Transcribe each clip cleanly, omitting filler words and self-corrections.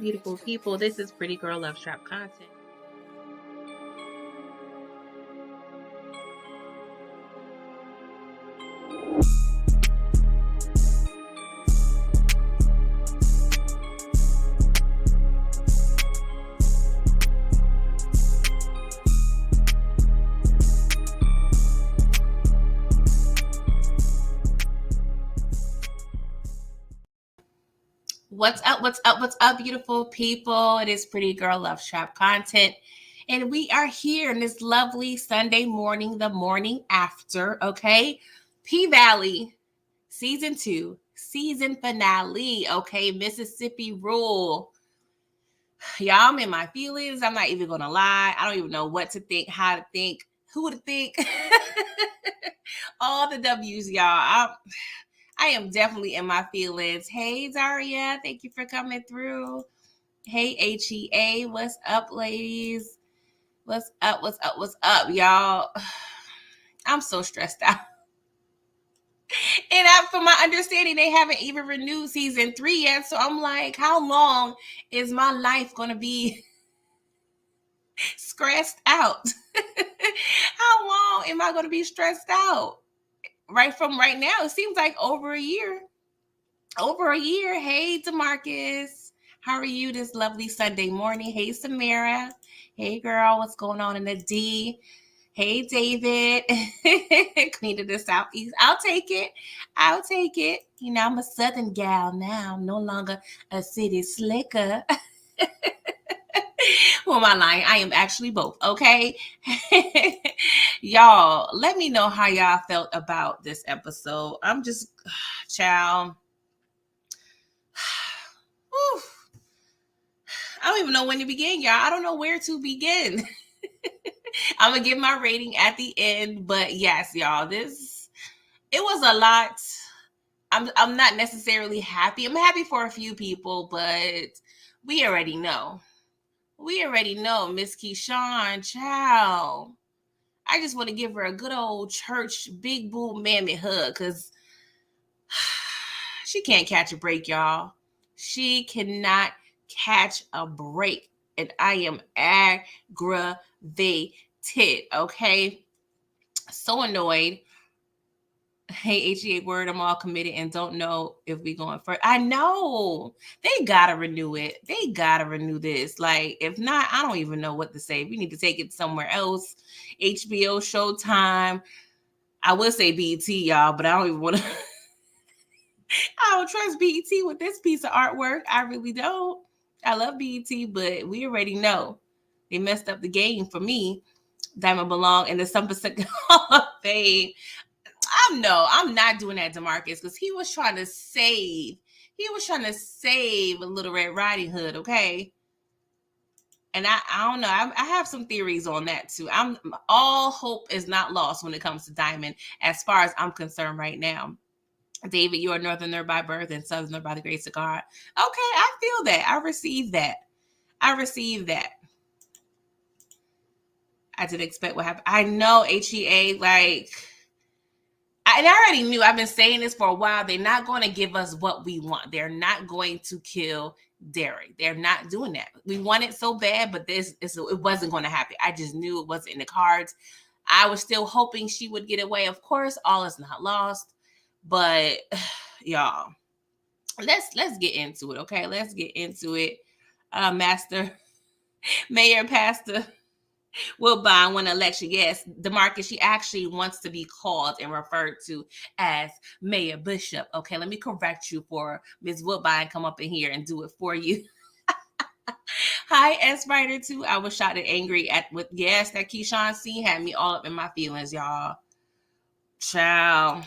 beautiful people. This is Pretty Girl Love Trap content. What's up? What's up? What's up, beautiful people? It is Pretty Girl Love Trap content. And we are here in this lovely Sunday morning, the morning after, okay? P-Valley, season 2, season finale, okay? Mississippi Rule. Y'all, I'm in my feelings. I'm not even gonna lie. I don't even know what to think, how to think, who to think. All the W's, y'all. I am definitely in my feelings. Hey, Daria, thank you for coming through. Hey, HEA, what's up, ladies? What's up, what's up, what's up, y'all? I'm so stressed out. And from my understanding, they haven't even renewed season 3 yet. So I'm like, how long is my life going to be stressed out? How long am I going to be stressed out? Right from right now, it seems like over a year. Over a year. Hey, DeMarcus. How are you this lovely Sunday morning? Hey, Samara. Hey, girl. What's going on in the D? Hey, David. Queen of the Southeast. I'll take it. I'll take it. You know, I'm a Southern gal now. I'm no longer a city slicker. Who am I lying? I am actually both, okay? Y'all, let me know how y'all felt about this episode. I'm just, child. I don't even know when to begin, y'all. I don't know where to begin. I'm going to give my rating at the end. But yes, y'all, it was a lot. I'm not necessarily happy. I'm happy for a few people, but we already know. We already know Miss Keyshawn, child. I just want to give her a good old church big boo mammy hug because she can't catch a break, y'all. She cannot catch a break. And I am aggravated, okay? So annoyed. Hey, HEA word, I'm all committed and don't know if we going first. I know. They got to renew it. They got to renew this. Like, if not, I don't even know what to say. We need to take it somewhere else. HBO, Showtime. I would say BET, y'all, but I don't even want to. I don't trust BET with this piece of artwork. I really don't. I love BET, but we already know they messed up the game for me. Diamond belong in the some percent Hall of Fame. I'm not doing that, DeMarcus, because he was trying to save a Little Red Riding Hood, okay? And I don't know. I have some theories on that too. All hope is not lost when it comes to Diamond, as far as I'm concerned right now. David, you are Northerner by birth and Southerner by the grace of God. Okay, I feel that. I received that. I didn't expect what happened. I know, HEA, like... And I already knew, I've been saying this for a while, they're not going to give us what we want. They're not going to kill Derek. They're not doing that. We want it so bad, but it wasn't going to happen. I just knew it wasn't in the cards. I was still hoping she would get away. Of course, all is not lost. But, y'all, let's get into it, okay? Let's get into it. Mayor Pastor Woodbine won election. Yes, DeMarcus, she actually wants to be called and referred to as Mayor Bishop. Okay, let me correct you for Ms. Woodbine. Come up in here and do it for you. Hi, S Writer 2. I was shocked and angry that Keyshawn scene had me all up in my feelings, y'all. Child.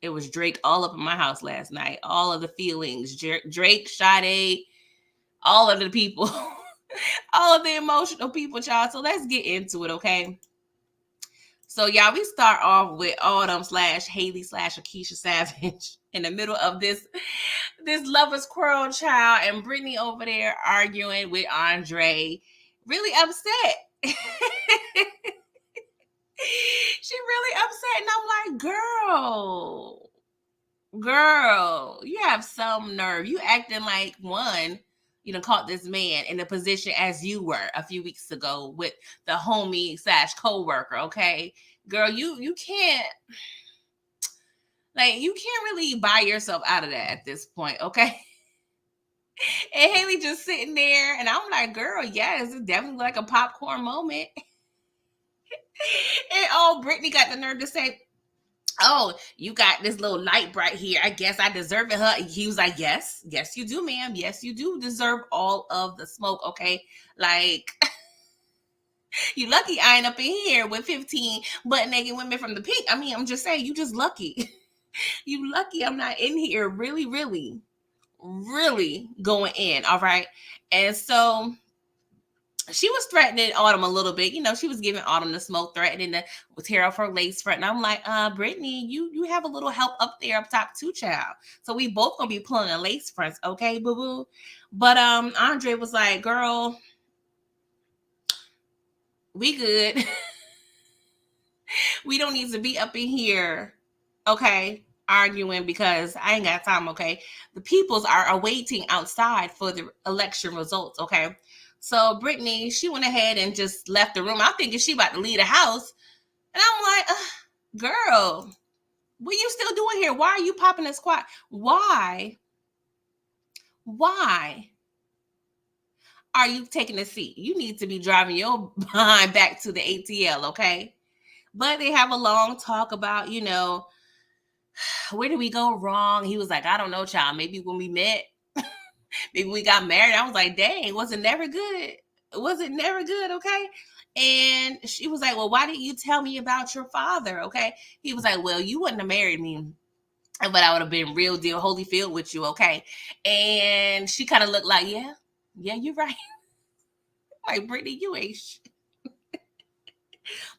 It was Drake all up in my house last night. All of the feelings. Drake, Sade, all of the people. All of the emotional people, y'all. So let's get into it, okay? So, y'all, we start off with Autumn / Haley / Akeisha Savage in the middle of this lover's quarrel, child, and Brittany over there arguing with Andre. Really upset. She really upset, and I'm like, girl, you have some nerve. You acting like, one, caught this man in a position as you were a few weeks ago with the homie / co-worker, okay? Girl, you can't, like, you can't really buy yourself out of that at this point, okay? And Haley just sitting there, and I'm like, girl, yes, it's definitely like a popcorn moment. And Brittany got the nerve to say, oh, you got this little light bright here. I guess I deserve it. He was like, yes, you do, ma'am. Yes, you do deserve all of the smoke, okay? Like, you lucky I ain't up in here with 15 butt naked women from the peak. I mean, I'm just saying, you just lucky. You lucky I'm not in here really, really, really going in, all right? And so she was threatening Autumn a little bit. She was giving Autumn the smoke, threatening to tear off her lace front. And I'm like, Brittany, you have a little help up there up top too, child. So we both gonna be pulling the lace fronts, okay, boo-boo? But Andre was like, girl, we good. We don't need to be up in here, okay, arguing, because I ain't got time, okay? The peoples are awaiting outside for the election results, okay? So Brittany, she went ahead and just left the room. I'm thinking she about to leave the house. And I'm like, girl, what you still doing here? Why are you popping this squat? Why are you taking a seat? You need to be driving your behind back to the ATL, okay? But they have a long talk about, where did we go wrong? He was like, I don't know, child. Maybe when we met, maybe we got married. I was like, dang, was it never good? Was it never good? Okay. And she was like, well, why didn't you tell me about your father? Okay. He was like, well, you wouldn't have married me, but I would have been real deal Holyfield with you. Okay. And she kind of looked like, yeah, you're right. Like, Brittany, you ain't shit.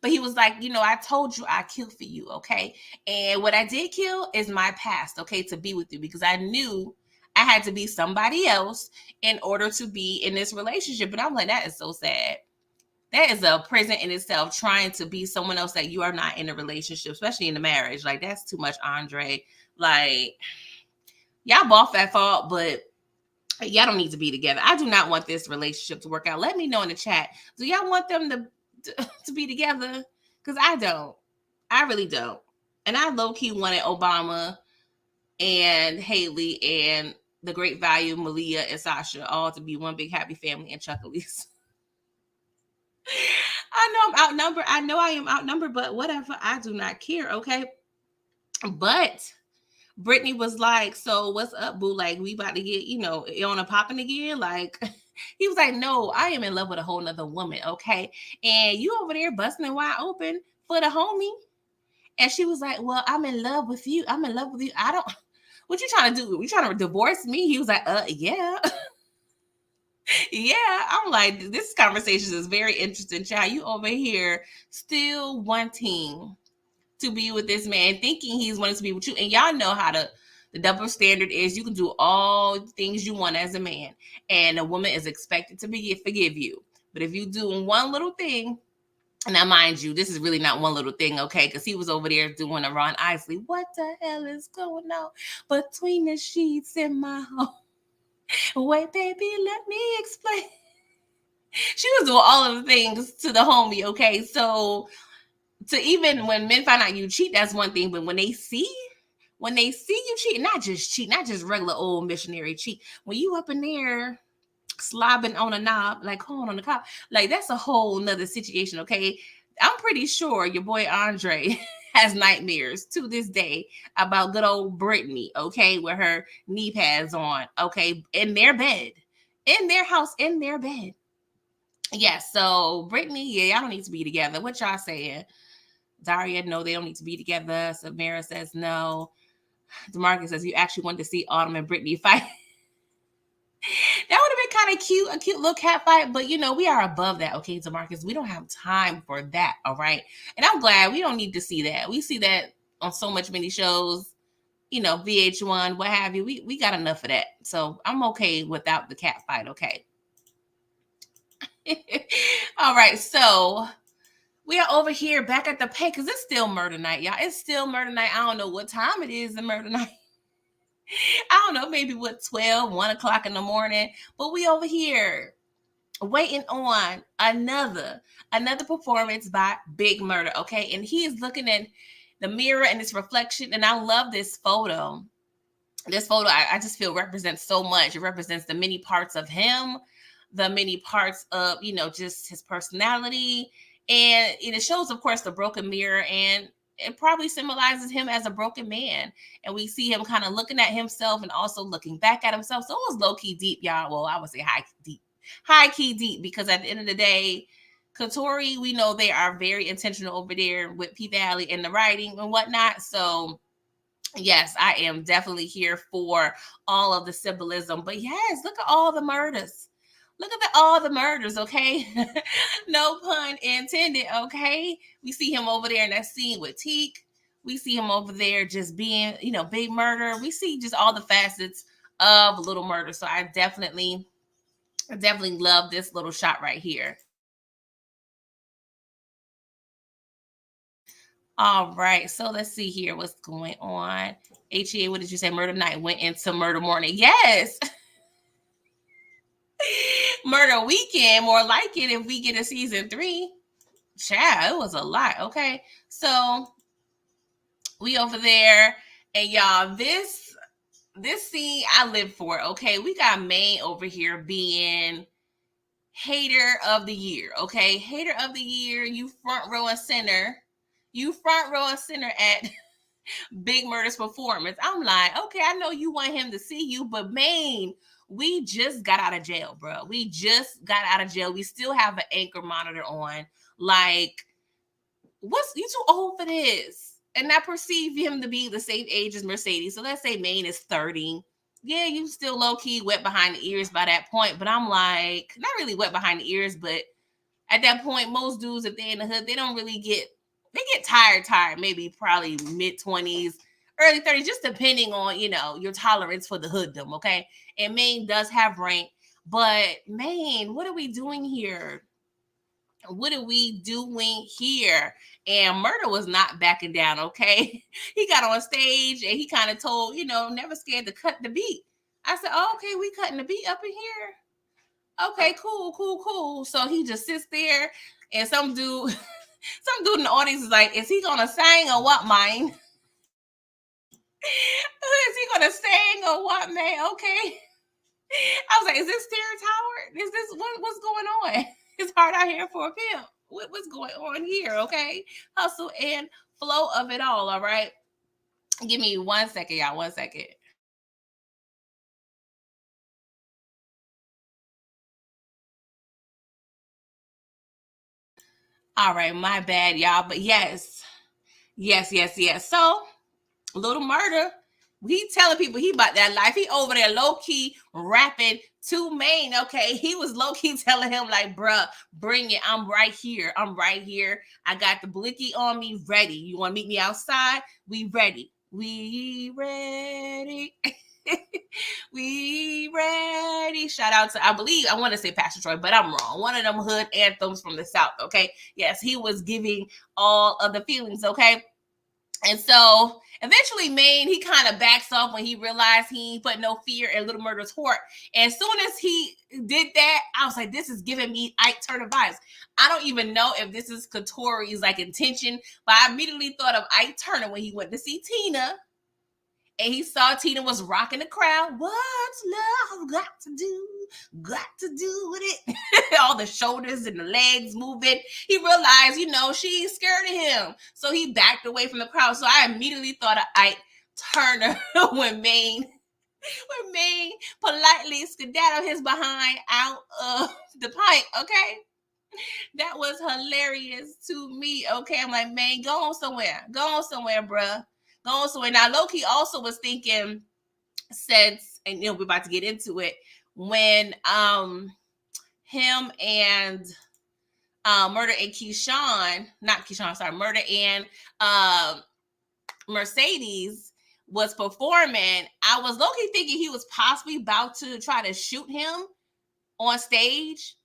But he was like, I told you I killed for you, okay? And what I did kill is my past, okay, to be with you, because I knew I had to be somebody else in order to be in this relationship. And I'm like, that is so sad. That is a prison in itself, trying to be someone else that you are not in a relationship, especially in a marriage. Like, that's too much, Andre. Like, y'all both at fault, but y'all don't need to be together. I do not want this relationship to work out. Let me know in the chat. Do y'all want them to be together? Because I don't. I really don't. And I low-key wanted Obama and Haley and the great value Malia and Sasha all to be one big happy family and Chuckleys. I know I'm outnumbered. I know I am outnumbered, but whatever. I do not care, okay? But Brittany was like, so what's up, boo? Like, we about to get, on a popping again? Like, he was like, no, I am in love with a whole nother woman, okay? And you over there busting it wide open for the homie. And she was like, well, I'm in love with you. I'm in love with you. What you trying to do? You trying to divorce me? He was like, yeah. Yeah. I'm like, this conversation is very interesting, child. You over here still wanting to be with this man, thinking he's wanting to be with you. And y'all know how the double standard is. You can do all things you want as a man, and a woman is expected to forgive you. But if you do one little thing, and now mind you, this is really not one little thing, okay? Because he was over there doing a Ron Isley. What the hell is going on between the sheets in my home? Wait, baby, let me explain. She was doing all of the things to the homie, okay? So, to even when men find out you cheat, that's one thing. But when they see you cheat, not just regular old missionary cheat. When you up in there slobbing on a knob, like corn on the cob, like, that's a whole nother situation, okay? I'm pretty sure your boy Andre has nightmares to this day about good old Brittany, okay, with her knee pads on, okay, in their bed, in their house, in their bed. Yeah, so Brittany, yeah, y'all don't need to be together. What y'all saying? Daria, no, they don't need to be together. Samara says no. DeMarcus says, you actually want to see Autumn and Brittany fight. That would have been kind of cute, a cute little cat fight. But, we are above that, okay, DeMarcus? We don't have time for that, all right? And I'm glad we don't need to see that. We see that on so many shows, VH1, what have you. We got enough of that. So I'm okay without the cat fight, okay? All right, so we are over here back at the pay, because it's still murder night, y'all. It's still murder night. I don't know what time it is in murder night. I don't know, maybe what, 1 o'clock in the morning. But we over here waiting on another performance by Big Murder, okay? And he is looking in the mirror and his reflection. And I love this photo. This photo, I just feel represents so much. It represents the many parts of him, the many parts of, just his personality. And it shows, of course, the broken mirror, and it probably symbolizes him as a broken man. And we see him kind of looking at himself and also looking back at himself. So it was low key deep, y'all. Well, I would say high key deep, because at the end of the day, Katori, we know they are very intentional over there with P Valley and the writing and whatnot. So yes, I am definitely here for all of the symbolism. But yes, look at all the murders. Look at all the murders, okay? No pun intended, okay? We see him over there in that scene with Teak. We see him over there just being, Big Murder. We see just all the facets of Little Murder. So I definitely love this little shot right here. All right, so let's see here what's going on. HEA, what did you say? Murder Night went into Murder Morning. Yes. Murder Weekend, more like it if we get a season 3. Child, it was a lot. Okay, so we over there, and y'all, this scene I live for. Okay, we got Maine over here being hater of the year. Okay, hater of the year. You front row and center. At Big Murder's performance. I'm like, okay, I know you want him to see you, but Maine, we just got out of jail, bro. We just got out of jail. We still have an anchor monitor on. Like, you too old for this? And I perceive him to be the same age as Mercedes. So let's say Maine is 30. Yeah, you still low key wet behind the ears by that point. But I'm like, not really wet behind the ears, but at that point, most dudes, if they're in the hood, they don't really get tired, maybe probably mid-20s, early 30s, just depending on, your tolerance for the hooddom, okay? And Maine does have rank, but Maine, what are we doing here? What are we doing here? And Murder was not backing down, okay? He got on stage and he kind of told, never scared to cut the beat. I said, oh, okay, we cutting the beat up in here. Okay, cool. So he just sits there, and some dude in the audience is like, is he gonna sing or what, man? Is he gonna sing or what, man? Okay. I was like, is this Terrence Howard? Is this what's going on? It's hard out here for a pimp. What's going on here? Okay. Hustle and flow of it all right. Give me 1 second, y'all. 1 second. All right, my bad, y'all. But yes. So, Little Murder, he telling people he about that life. He over there low key rapping to Maine. Okay, he was low key telling him like, bruh, bring it. I'm right here. I got the blicky on me, ready. You want to meet me outside? We ready. We ready. We ready. Shout out to, I want to say Pastor Troy, but I'm wrong. One of them hood anthems from the South. Okay, yes, he was giving all of the feelings. Okay. And so eventually, Maine, he kind of backs off when he realized he ain't put no fear in Little Murder's heart. And as soon as he did that, I was like, this is giving me Ike Turner vibes. I don't even know if this is Katori's like intention, but I immediately thought of Ike Turner when he went to see Tina. And he saw Tina was rocking the crowd. What's love got to do? Got to do with it. All the shoulders and the legs moving. He realized, she's scared of him. So he backed away from the crowd. So I immediately thought of Ike Turner when Maine politely skedaddled his behind out of the pipe. Okay. That was hilarious to me. Okay. I'm like, Maine, go on somewhere, bruh. Now Loki also was thinking, since, and we're about to get into it, when him and Murder and Murder and Mercedes was performing, I was low-key thinking he was possibly about to try to shoot him on stage.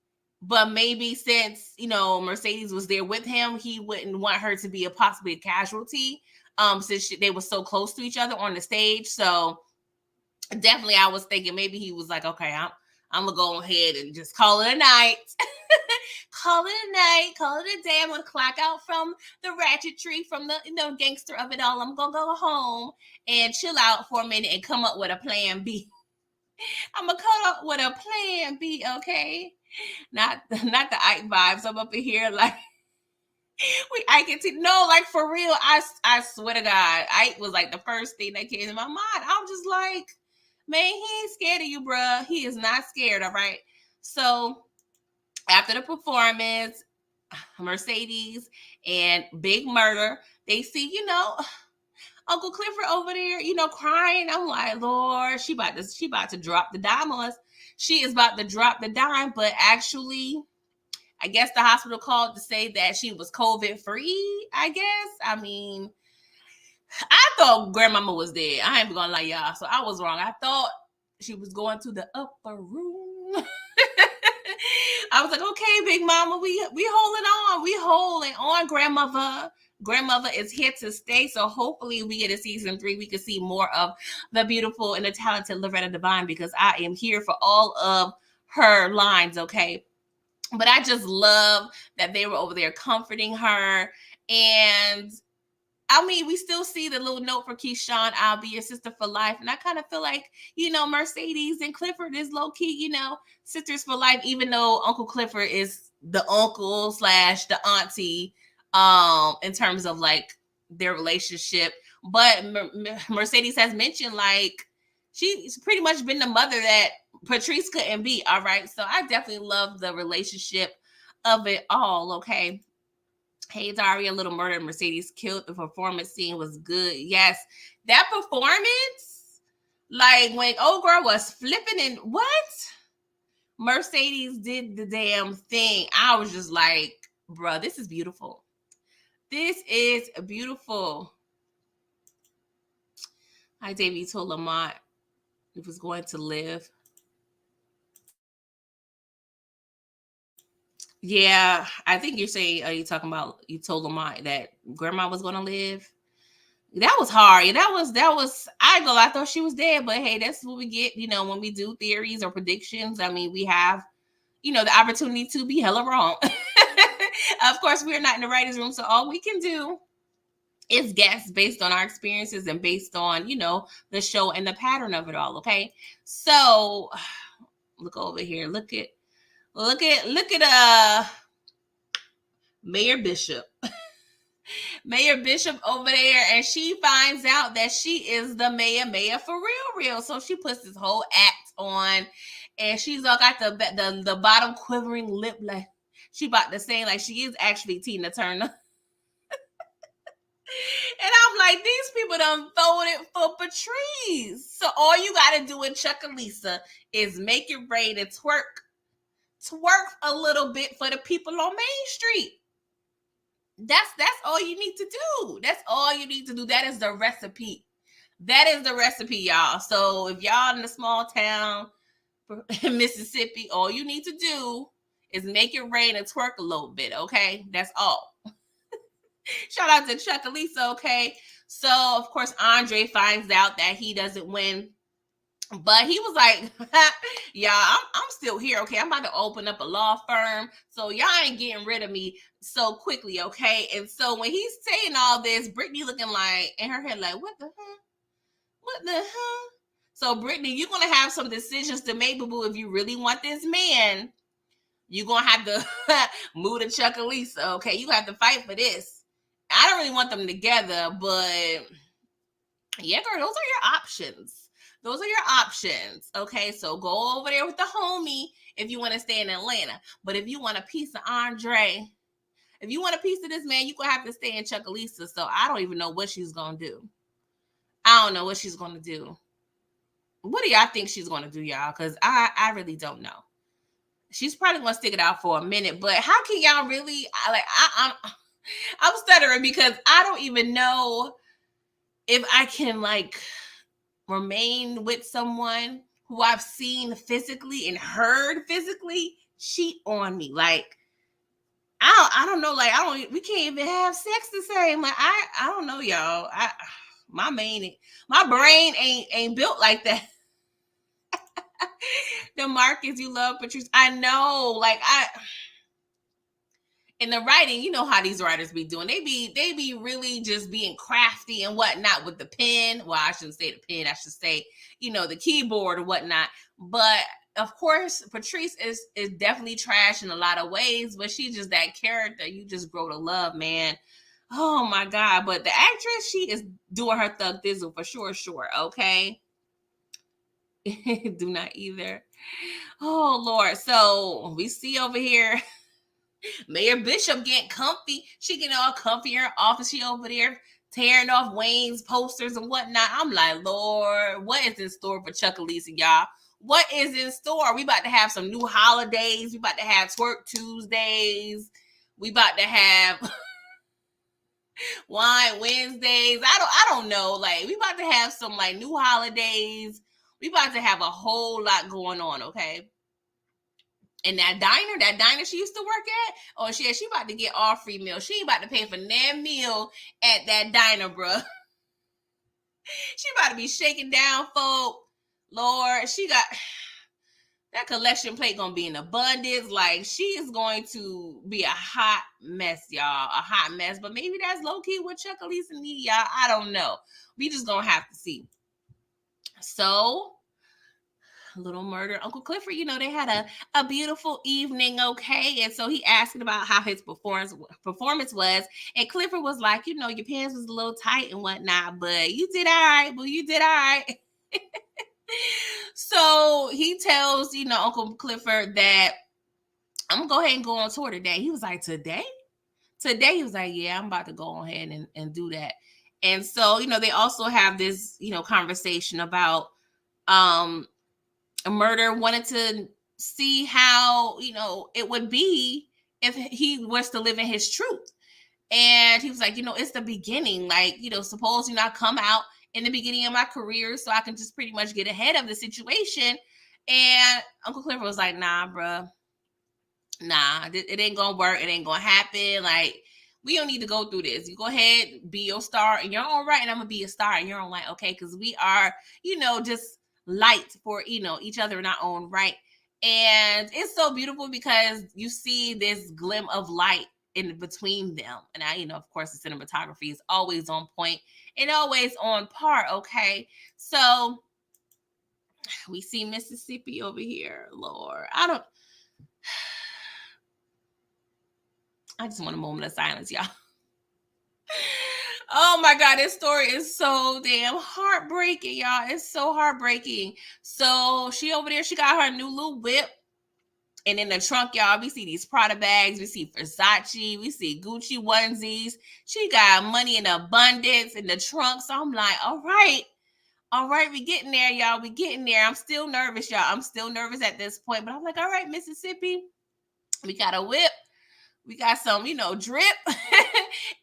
But maybe since, Mercedes was there with him, he wouldn't want her to be possibly a casualty. Since they were so close to each other on the stage. So definitely I was thinking maybe he was like, okay, I'm gonna go ahead and just call it a night. Call it a night, call it a day. I'm gonna clock out from the ratchetry, from the gangster of it all. I'm gonna go home and chill out for a minute and come up with a plan B. I'm gonna come up with a plan B, okay? Not the Ike vibes. I'm up in here like I can see no, like for real. I swear to God, Ike was like the first thing that came to my mind. I'm just like, man, he ain't scared of you, bruh. He is not scared. All right. So after the performance, Mercedes and Big Murder, they see, Uncle Clifford over there, crying. I'm like, Lord, she about to drop the dime on us. She is about to drop the dime, but actually, I guess the hospital called to say that she was COVID free. I guess. I mean, I thought Grandmama was dead. I ain't gonna lie, y'all. So I was wrong. I thought she was going to the upper room. I was like, okay, Big Mama, we holding on. We holding on, Grandmother. Grandmother is here to stay. So hopefully we get a season 3. We can see more of the beautiful and the talented Loretta Devine, because I am here for all of her lines, okay? But I just love that they were over there comforting her. And I mean, we still see the little note for Keyshawn, I'll be your sister for life. And I kind of feel like, Mercedes and Clifford is low key, sisters for life, even though Uncle Clifford is the uncle / the auntie, in terms of like their relationship. But Mercedes has mentioned like she's pretty much been the mother that Patrice couldn't be. All right. So I definitely love the relationship of it all. Okay. Hey, Daria, Little Murder, Mercedes killed. The performance scene was good. Yes, that performance, like when old girl was flipping and what? Mercedes did the damn thing. I was just like, bro, this is beautiful. This is beautiful. Hi, Davey told Lamont he was going to live. Yeah, I think you're saying, are you talking about, you told Lamont that grandma was going to live? That was hard. Yeah, that was, I thought she was dead, but hey, that's what we get, when we do theories or predictions. I mean, we have, the opportunity to be hella wrong. Of course, we're not in the writer's room, so all we can do is guess based on our experiences and based on, the show and the pattern of it all, okay? So, look over here. Look at Mayor Bishop. Mayor Bishop over there, and she finds out that she is the mayor for real. So she puts this whole act on, and she's all got the bottom quivering lip, like she about to say like she is actually Tina Turner. And I'm like, these people done throwed it for Patrice. So all you gotta do in Chuckalisa is make it rain and twerk a little bit for the people on Main Street. That's all you need to do. That's all you need to do. That is the recipe. That is the recipe, y'all. So if y'all in a small town in Mississippi, all you need to do is make it rain and twerk a little bit, okay? That's all. Shout out to Chuckalisa, okay? So, of course, Andre finds out that he doesn't win. But he was like, y'all, I'm still here, okay? I'm about to open up a law firm. So y'all ain't getting rid of me so quickly, okay? And so when he's saying all this, Brittany looking like, in her head like, what the hell? What the hell? So Brittany, you're going to have some decisions to make, boo-boo. If you really want this man, you're going to have to move to Chuckalisa, okay? You have to fight for this. I don't really want them together, but yeah, girl, those are your options. Those are your options. Okay, so go over there with the homie if you want to stay in Atlanta. But if you want a piece of Andre, if you want a piece of this man, you're going to have to stay in Chuckalisa. So I don't even know what she's going to do. I don't know what she's going to do. What do y'all think she's going to do, y'all? Because I really don't know. She's probably going to stick it out for a minute. But how can y'all really, I'm stuttering because I don't even know if I can, like, remain with someone who I've seen physically and heard physically cheat on me. Like, I don't know. Like, we can't even have sex the same. Like, I don't know, y'all. My brain ain't built like that. DeMarcus, you love Patrice. I know, like in the writing, you know how these writers be doing. They be really just being crafty and whatnot with the pen. Well, I shouldn't say the pen. I should say, the keyboard or whatnot. But of course, Patrice is definitely trash in a lot of ways, but she's just that character you just grow to love, man. Oh my God. But the actress, she is doing her thug thizzle for sure. Okay. Do not either. Oh Lord. So we see over here Mayor Bishop getting comfy. She getting all comfy in her office. She over there tearing off Wayne's posters and whatnot. I'm like, Lord, what is in store for Chuckalisa, y'all? What is in store? We about to have some new holidays. We about to have Twerk Tuesdays. We about to have Wine Wednesdays. I don't know. Like, we about to have some like new holidays. We about to have a whole lot going on, okay? And that diner she used to work at, oh shit, she about to get all free meals. She ain't about to pay for that meal at that diner, bruh. She about to be shaking down folk. Lord, she got that collection plate gonna be in abundance. Like, she is going to be a hot mess, y'all. A hot mess. But maybe that's low-key what Chuckalisa need, y'all. I don't know. We just gonna have to see. So, Little Murder, Uncle Clifford, they had a beautiful evening, okay? And so he asking about how his performance was. And Clifford was like, your pants was a little tight and whatnot, but you did all right, boo. You did all right. So he tells, Uncle Clifford that I'm going to go ahead and go on tour today. He was like, today? Today, he was like, yeah, I'm about to go ahead and do that. And so, they also have this, conversation about Murder wanted to see how, it would be if he was to live in his truth. And he was like, it's the beginning. Like, suppose, I come out in the beginning of my career so I can just pretty much get ahead of the situation. And Uncle Clifford was like, nah, bruh. Nah, it ain't gonna work. It ain't gonna happen. Like, we don't need to go through this. You go ahead, be your star in your own right, and I'm gonna be a star in your own right, okay? Because we are, just light for, each other in our own right. And it's so beautiful because you see this glim of light in between them. And of course, the cinematography is always on point and always on par, okay? So we see Mississippi over here, Lord. I just want a moment of silence, y'all. Oh my God, this story is so damn heartbreaking, y'all. It's so heartbreaking. So she over there, she got her new little whip. And in the trunk, y'all, we see these Prada bags. We see Versace. We see Gucci onesies. She got money in abundance in the trunk. So I'm like, all right, we getting there, y'all. We getting there. I'm still nervous, y'all. I'm still nervous at this point. But I'm like, all right, Mississippi, we got a whip. We got some, drip,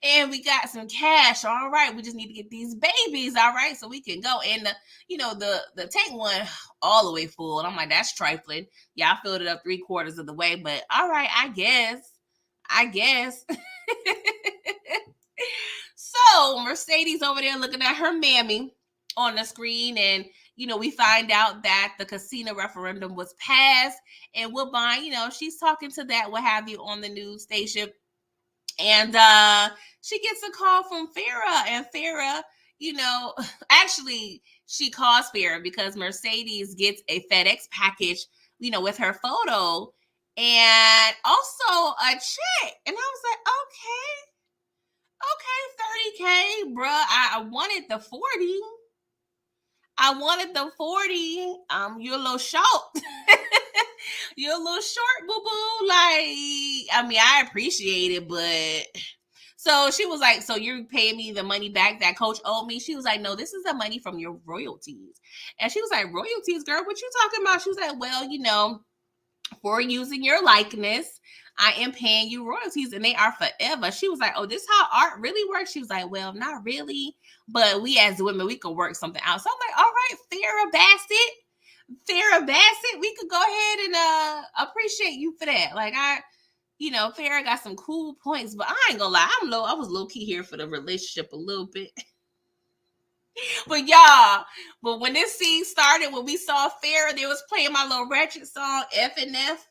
and we got some cash. All right, we just need to get these babies, all right, so we can go. And the tank one all the way full. And I'm like, that's trifling. Yeah, I filled it up 3/4 of the way, but all right, I guess. So Mercedes over there looking at her mammy on the screen, and we find out that the casino referendum was passed, and Woodbine, she's talking to that, what have you, on the news station. And she gets a call from Farrah, and Farrah, actually, she calls Farrah because Mercedes gets a FedEx package, with her photo and also a check. And I was like, okay, 30K, bruh. I wanted the 40. You're a little short. You're a little short, boo-boo. Like, I appreciate it, but... So she was like, so you're paying me the money back that coach owed me? She was like, no, this is the money from your royalties. And she was like, royalties, girl? What you talking about? She was like, well, for using your likeness, I am paying you royalties, and they are forever. She was like, oh, this is how art really works? She was like, well, not really, but we as women, we could work something out. So I'm like, all right, Farrah Bassett, we could go ahead and appreciate you for that. Like, Farrah got some cool points, but I ain't gonna lie, I was low-key here for the relationship a little bit. But y'all, but when this scene started, when we saw Farrah, they was playing my little ratchet song, F and F.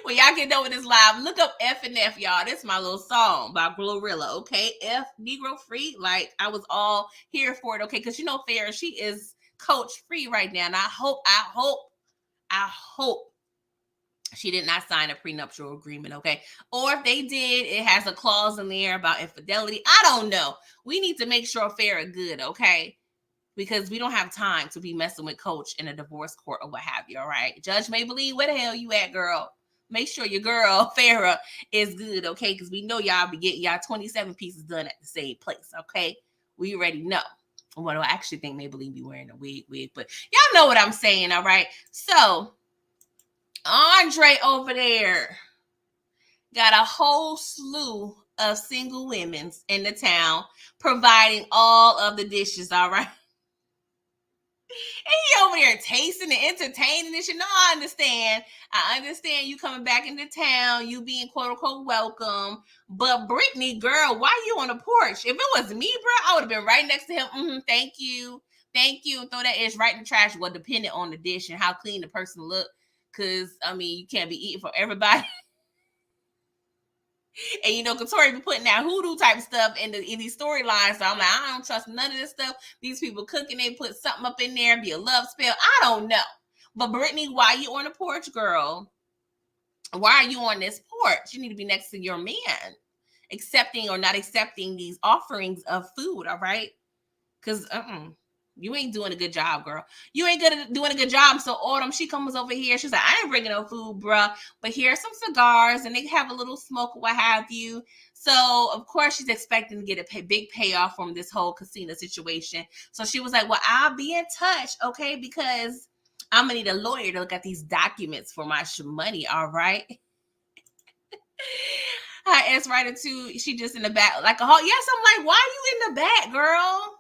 When y'all get done with this live, look up F and F, y'all. This is my little song by Glorilla, okay? F, Negro free. Like, I was all here for it, okay? Because you know Farrah, she is coach free right now. And I hope she did not sign a prenuptial agreement, okay? Or if they did, it has a clause in there about infidelity. I don't know. We need to make sure Farrah good, okay? Because we don't have time to be messing with coach in a divorce court or what have you, all right? Judge Maybelline, where the hell you at, girl? Make sure your girl, Farrah, is good, okay? Because we know y'all be getting y'all 27 pieces done at the same place, okay? We already know. Well, I actually think Maybelline be wearing a wig, but y'all know what I'm saying, all right? So, Andre over there got a whole slew of single women in the town providing all of the dishes, all right? And he over there tasting and entertaining this shit. No, I understand. I understand you coming back into town, you being quote unquote welcome. But Brittany, girl, why you on the porch? If it was me, bro, I would have been right next to him. Thank you. Thank you. Throw that ish right in the trash. Well, depending on the dish and how clean the person look. Because, I mean, you can't be eating for everybody. And you know, Katori be putting that hoodoo type stuff in these storylines. So I'm like, I don't trust none of this stuff. These people cooking, they put something up in there, be a love spell. I don't know. But Brittany, why you on the porch, girl? Why are you on this porch? You need to be next to your man, accepting or not accepting these offerings of food, all right? Because you ain't doing a good job, girl. You ain't doing a good job. So Autumn, she comes over here. She's like, I ain't bringing no food, bruh. But here's some cigars, and they have a little smoke, what have you. So, of course, she's expecting to get a big payoff from this whole casino situation. So she was like, well, I'll be in touch, okay? Because I'm going to need a lawyer to look at these documents for my money, all right? Her ass right into, she just in the back, like a whole, yes, I'm like, why are you in the back, girl?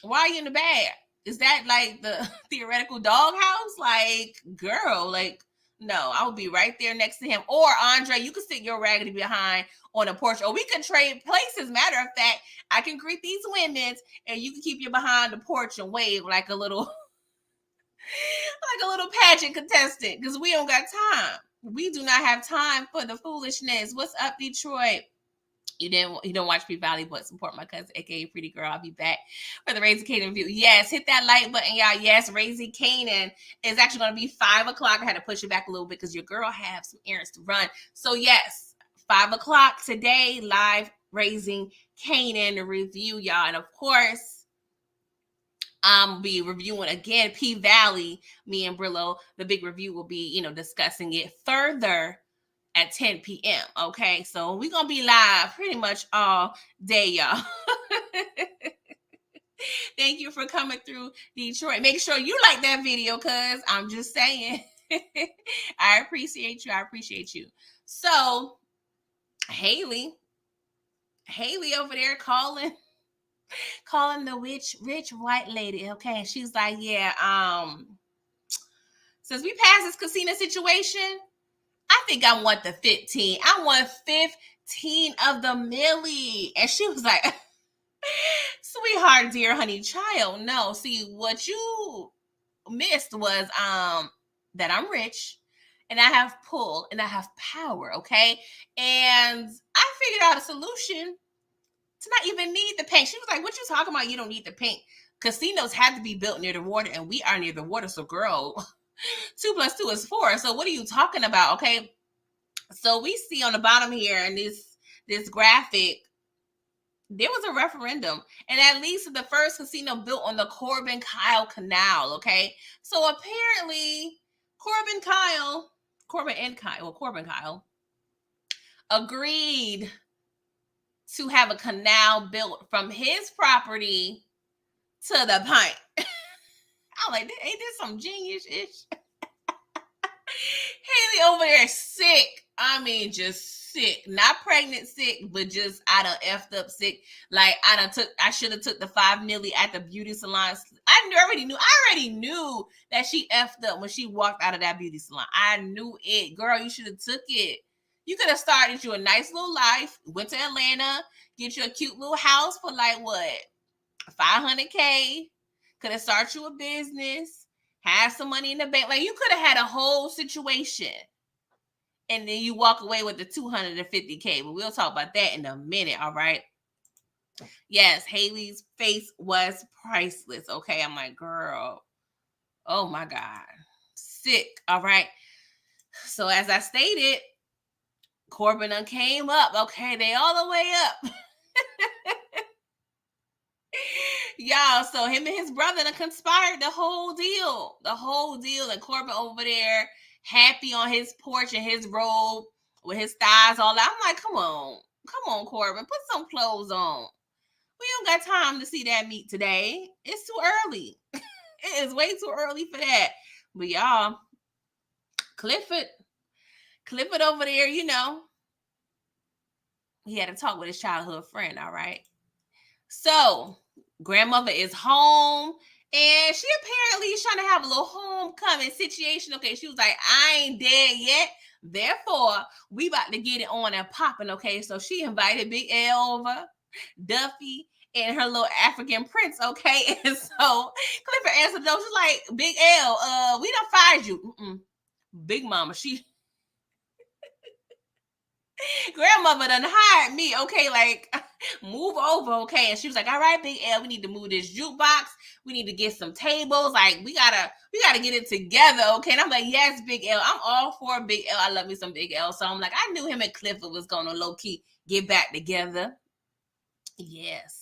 Why are you in the back? Is that like the theoretical doghouse? Like, girl, like, no, I would be right there next to him. Or Andre, you could sit your raggedy behind on a porch, or we could trade places. Matter of fact, I can greet these women, and you can keep your behind the porch and wave like a little, like a little pageant contestant. Because we don't got time. We do not have time for the foolishness. What's up, Detroit? You don't watch P Valley, but support my cousin, aka Pretty Girl. I'll be back for the Raising Canaan review. Yes, hit that like button, y'all. Yes, Raising Canaan is actually going to be 5:00. I had to push it back a little bit because your girl has some errands to run. So yes, 5:00 today, live Raising Canaan review, y'all. And of course, I'm be reviewing again P Valley. Me and Brillo, the big review will be, discussing it further at 10 p.m. Okay, so we're gonna be live pretty much all day, y'all. Thank you for coming through Detroit. Make sure you like that video, cuz I'm just saying. I appreciate you. So Haley over there calling the rich white lady. Okay, she's like, yeah, since we passed this casino situation, I think I want the 15. I want 15 of the milli. And she was like, sweetheart, dear honey child, no. See, what you missed was that I'm rich and I have pull and I have power, okay? And I figured out a solution to not even need the paint. She was like, what you talking about? You don't need the paint. Casinos have to be built near the water, and we are near the water. So girl, 2 + 2 is 4. So what are you talking about? Okay. So we see on the bottom here in this graphic, there was a referendum, and at least the first casino built on the Corbin Kyle Canal. Okay. So apparently Corbin Kyle agreed to have a canal built from his property to the pint. I'm like, ain't this some genius-ish? Haley over there sick. I mean, just sick. Not pregnant sick, but just I done effed up sick. Like I should have took the 5 milli at the beauty salon. I already knew that she effed up when she walked out of that beauty salon. I knew it. Girl, you should have took it. You could have started you a nice little life, went to Atlanta, get you a cute little house for like what? $500K. Could have started you a business, have some money in the bank. Like, you could have had a whole situation. And then you walk away with the $250K. But we'll talk about that in a minute, all right? Yes, Haley's face was priceless. Okay, I'm like, girl, oh my God. Sick, all right? So as I stated, Corbin done came up. Okay, they all the way up. Y'all, so him and his brother done conspired the whole deal. And Corbin over there, happy on his porch in his robe with his thighs all out. I'm like, come on, Corbin, put some clothes on. We don't got time to see that meat today. It's too early. It is way too early for that. But y'all, Clifford over there, you know, he had to talk with his childhood friend, all right? So, grandmother is home, and she apparently is trying to have a little homecoming situation. Okay, she was like, I ain't dead yet. Therefore, we about to get it on and popping, okay? So she invited Big L over, Duffy, and her little African prince, okay? And so Clifford answered those. She's like, Big L, we done fired you. Big mama, grandmother done hired me, okay? Like, move over, okay? And she was like, all right, Big L, we need to move this jukebox. We need to get some tables. Like, we gotta get it together, okay? And I'm like, yes, Big L. I'm all for Big L. I love me some Big L. So I'm like, I knew him and Clifford was gonna low key get back together. Yes.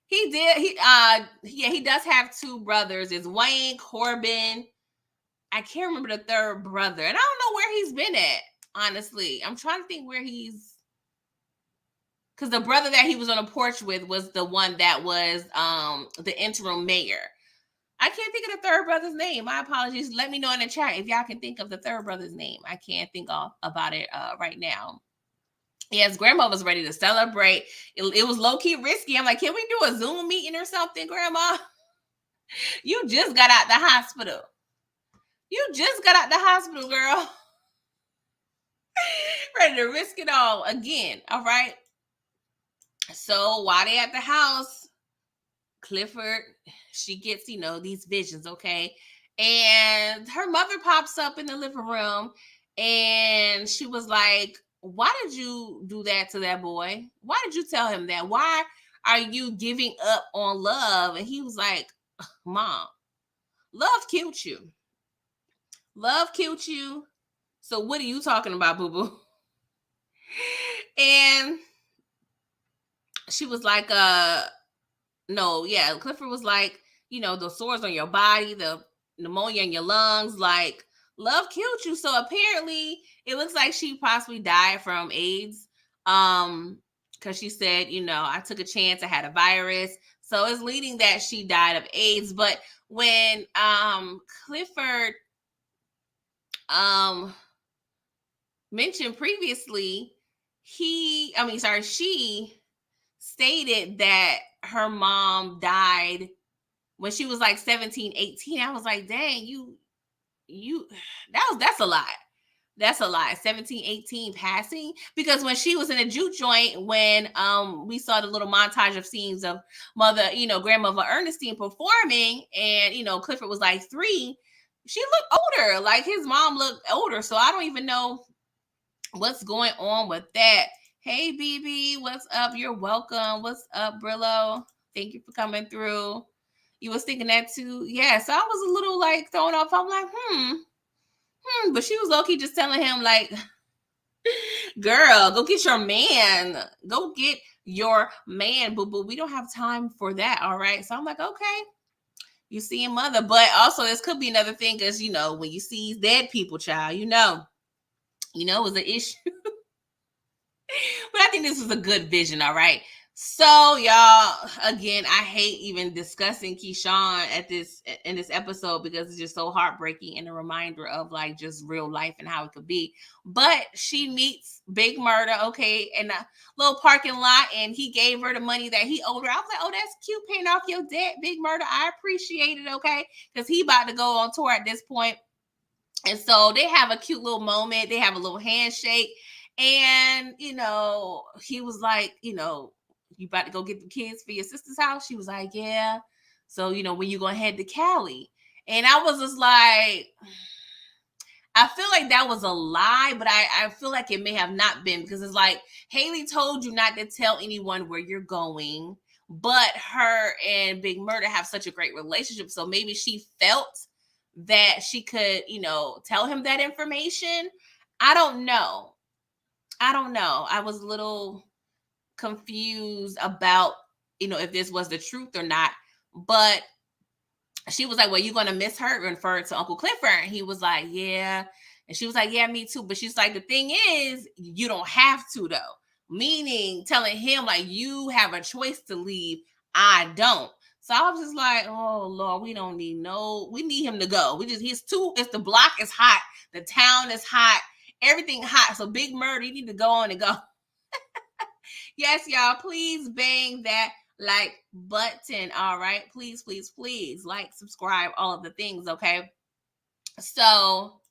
He did. He does have two brothers. It's Wayne, Corbin. I can't remember the third brother. And I don't know where he's been at, honestly. I'm trying to think where he's, because the brother that he was on a porch with was the one that was the interim mayor. I can't think of the third brother's name. My apologies. Let me know in the chat if y'all can think of the third brother's name. I can't think about it right now. Yes, grandma was ready to celebrate. It was low-key risky. I'm like, can we do a Zoom meeting or something, grandma? You just got out the hospital. Girl. Ready to risk it all again. All right. So while they at the house, Clifford, she gets, these visions, okay? And her mother pops up in the living room, and she was like, why did you do that to that boy? Why did you tell him that? Why are you giving up on love? And he was like, Mom, love killed you. So what are you talking about, boo-boo? And she was like, no, yeah. Clifford was like, the sores on your body, the pneumonia in your lungs, like, love killed you. So apparently it looks like she possibly died from AIDS. Because she said, I took a chance, I had a virus. So it's leading that she died of AIDS. But when Clifford mentioned previously, she stated that her mom died when she was like 17, 18. I was like, dang, that's a lot. That's a lot. 17, 18 passing. Because when she was in a juke joint, when we saw the little montage of scenes of grandmother Ernestine performing, and Clifford was like 3, she looked older. Like, his mom looked older. So I don't even know what's going on with that. Hey, BB, what's up? You're welcome. What's up, Brillo? Thank you for coming through. You was thinking that too? Yeah, so I was a little like thrown off. I'm like, but she was low-key just telling him like, girl, go get your man. Go get your man, boo-boo. We don't have time for that, all right? So I'm like, okay. You seeing mother. But also this could be another thing, because, when you see dead people, child, it was an issue. But I think this was a good vision, all right? So, y'all, again, I hate even discussing Keyshawn in this episode, because it's just so heartbreaking and a reminder of like just real life and how it could be. But she meets Big Murda, okay, in a little parking lot, and he gave her the money that he owed her. I was like, oh, that's cute, paying off your debt, Big Murda. I appreciate it, okay, because he about to go on tour at this point. And so they have a cute little moment. They have a little handshake. And, he was like, you about to go get the kids for your sister's house? She was like, yeah. So, when you gonna head to Cali? And I was just like, I feel like that was a lie, but I feel like it may have not been, because it's like, Haley told you not to tell anyone where you're going, but her and Big Murda have such a great relationship. So maybe she felt that she could, tell him that information. I don't know. I was a little confused about, if this was the truth or not. But she was like, well, you're going to miss her, referred to Uncle Clifford. And he was like, yeah. And she was like, yeah, me too. But she's like, the thing is, you don't have to, though. Meaning telling him, like, you have a choice to leave. I don't. So I was just like, oh, Lord, we need him to go. If the block is hot, the town is hot, everything hot. So Big Murda, you need to go on and go. Yes, y'all, please bang that like button. All right, please like, subscribe, all of the things. Okay, so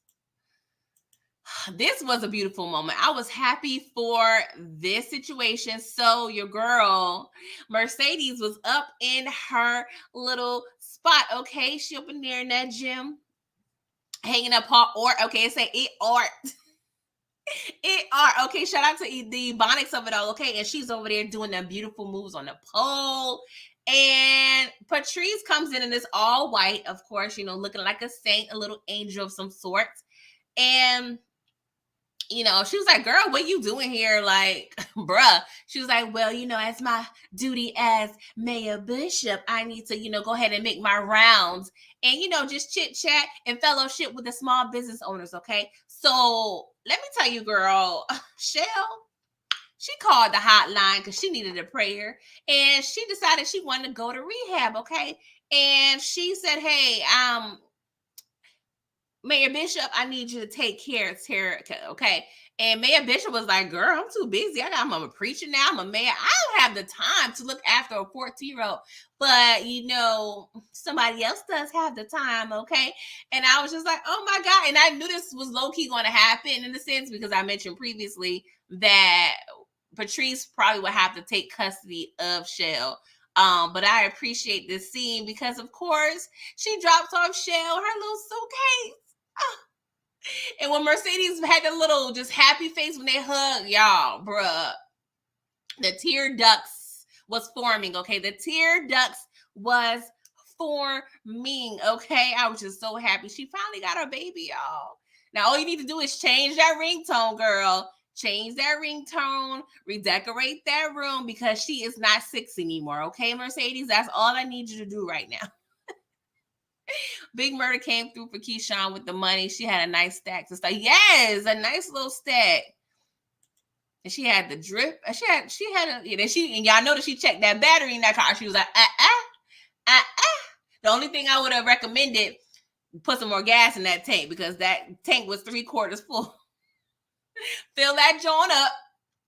this was a beautiful moment. I was happy for this situation. So your girl Mercedes was up in her little spot. Okay, she up in there in that gym, hanging up her art. Okay, it say it art. It art. Okay, shout out to the ebonics of it all. Okay, and she's over there doing them beautiful moves on the pole. And Patrice comes in this all white, of course, looking like a saint, a little angel of some sort. And she was like, girl, what you doing here? Like, bruh. She was like, well, as my duty as Mayor Bishop, I need to, go ahead and make my rounds and, just chit chat and fellowship with the small business owners. Okay. So let me tell you, girl, Shell, she called the hotline because she needed a prayer, and she decided she wanted to go to rehab. Okay. And she said, hey, Mayor Bishop, I need you to take care of Terica, okay? And Mayor Bishop was like, girl, I'm too busy. I'm a preacher now. I'm a mayor. I don't have the time to look after a 14-year-old. But, somebody else does have the time, okay? And I was just like, oh, my God. And I knew this was low-key going to happen in a sense, because I mentioned previously that Patrice probably would have to take custody of Shell. But I appreciate this scene because, of course, she drops off Shell her little suitcase. And when Mercedes had the little just happy face when they hug, y'all, bruh, the tear ducts was forming, okay? The tear ducts was forming, okay? I was just so happy. She finally got her baby, y'all. Now, all you need to do is change that ringtone, girl. Change that ringtone, redecorate that room, because she is not 6 anymore, okay, Mercedes? That's all I need you to do right now. Big Murda came through for Keyshawn with the money. She had a nice stack to start. Yes, a nice little stack. And she had the drip. She had and y'all know that she checked that battery in that car. She was like, The only thing I would have recommended, put some more gas in that tank, because that tank was 3/4 full. Fill that joint up,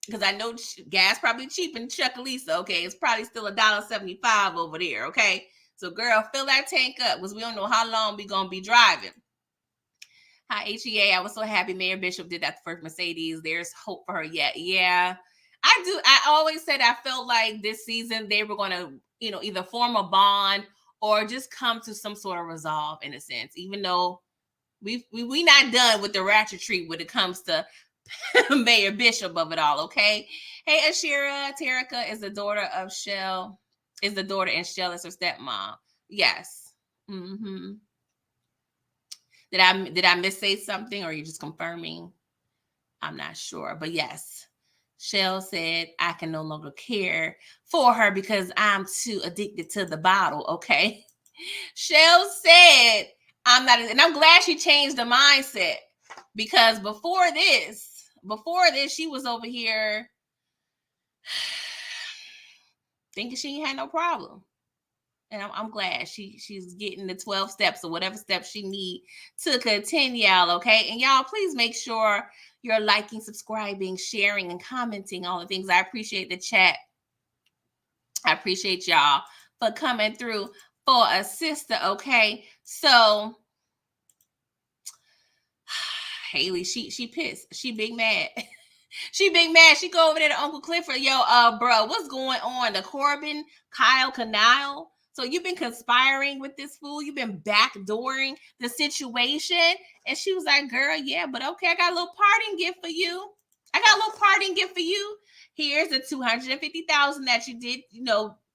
because I know gas probably cheap in Chuckalisa. Okay, it's probably still $1.75 over there. Okay. So, girl, fill that tank up, because we don't know how long we're going to be driving. Hi, HEA. I was so happy Mayor Bishop did that for Mercedes. There's hope for her yet. Yeah, I do. I always said I felt like this season they were going to, either form a bond or just come to some sort of resolve, in a sense, even though we not done with the ratchet treat when it comes to Mayor Bishop of it all. Okay. Hey, Ashira, Terica is the daughter of Shell. Is the daughter, and Shell is her stepmom. Yes. Mm-hmm. Did I missay something, or are you just confirming? I'm not sure. But yes, Shell said, I can no longer care for her because I'm too addicted to the bottle. Okay. Shell said, I'm not, and I'm glad she changed the mindset, because before this, she was over here thinking she ain't had no problem. And I'm glad she's getting the 12 steps or whatever steps she need to continue, y'all, okay? And y'all, please make sure you're liking, subscribing, sharing, and commenting all the things. I appreciate the chat. I appreciate y'all for coming through for a sister, okay? So, Haley, she pissed. She big mad. She big mad. She go over there to Uncle Clifford. Yo, bro, what's going on? The Corbin, Kyle, Canal. So you've been conspiring with this fool. You've been backdooring the situation. And she was like, girl, yeah, but okay, I got a little parting gift for you. Here's the $250,000 that you did,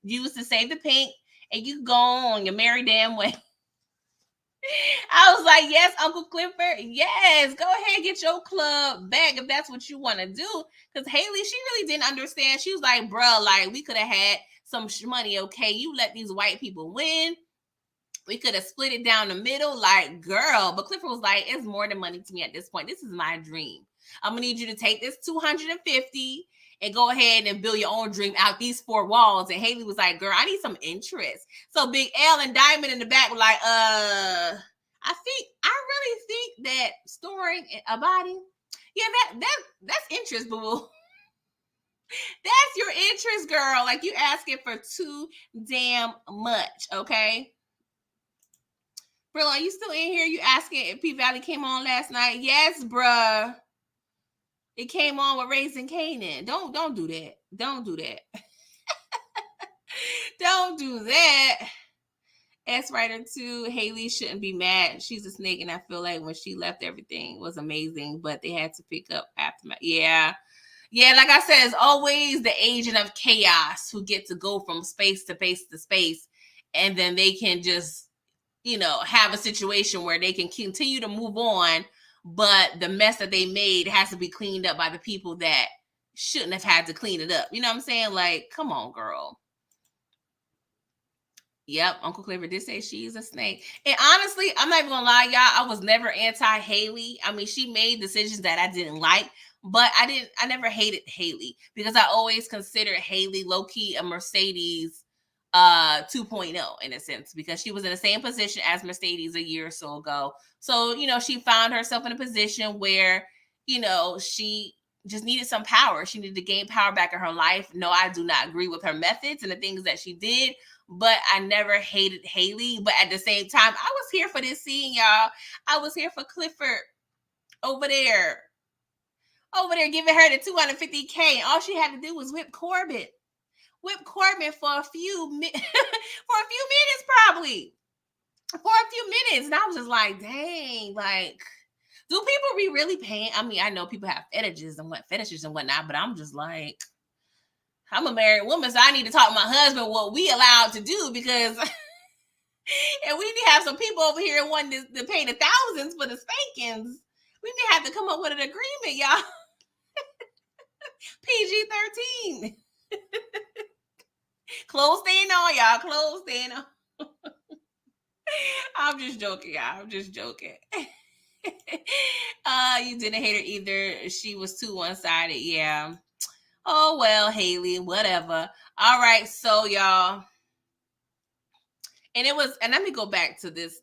use to save the pink, and you go on your merry damn way. I was like, yes, Uncle Clifford, yes, go ahead, get your club back if that's what you want to do. Because Haley, she really didn't understand. She was like, bro, like, we could have had some money, okay? You let these white people win. We could have split it down the middle, like, girl. But Clifford was like, it's more than money to me at this point. This is my dream. I'm going to need you to take this 250 and go ahead and build your own dream out these four walls. And Haley was like, girl, I need some interest. So Big L and Diamond in the back were like, I really think that storing a body, yeah, that's interest, boo. That's your interest, girl. Like, you asking for too damn much, okay? Bro, are you still in here? You asking if P Valley came on last night? Yes, bruh. It came on with Raising Canaan. Don't do that. Don't do that. Don't do that. S Writer 2, Haley shouldn't be mad. She's a snake, and I feel like when she left, everything was amazing, but they had to pick up after my. Yeah, like I said, it's always the agent of chaos who get to go from space to space to space, and then they can just, have a situation where they can continue to move on, but the mess that they made has to be cleaned up by the people that shouldn't have had to clean it up. You know what I'm saying? Like, come on, girl. Yep, Uncle Clifford did say she's a snake. And honestly, I'm not even gonna lie, y'all, I was never anti-Haley. I mean, she made decisions that I didn't like, but I never hated Haley because I always considered Haley low-key a Mercedes 2.0 in a sense, because she was in the same position as Mercedes a year or so ago. So, she found herself in a position where, she just needed some power. She needed to gain power back in her life. No, I do not agree with her methods and the things that she did, but I never hated Haley. But at the same time, I was here for this scene, y'all. I was here for Clifford over there giving her the $250K. All she had to do was whip Corbin for a few minutes, probably. For a few minutes. And I was just like, dang, like, do people be really paying? I mean, I know people have fetishes and whatnot, but I'm just like, I'm a married woman, so I need to talk to my husband what we allowed to do, because and we need to have some people over here wanting to pay the thousands for the spankings. We may have to come up with an agreement, y'all. PG-13. Clothes staying on, y'all. Clothes staying on. I'm just joking, y'all. I'm just joking. You didn't hate her either. She was too one-sided. Yeah. Oh, well, Haley, whatever. All right. So, y'all. And let me go back to this,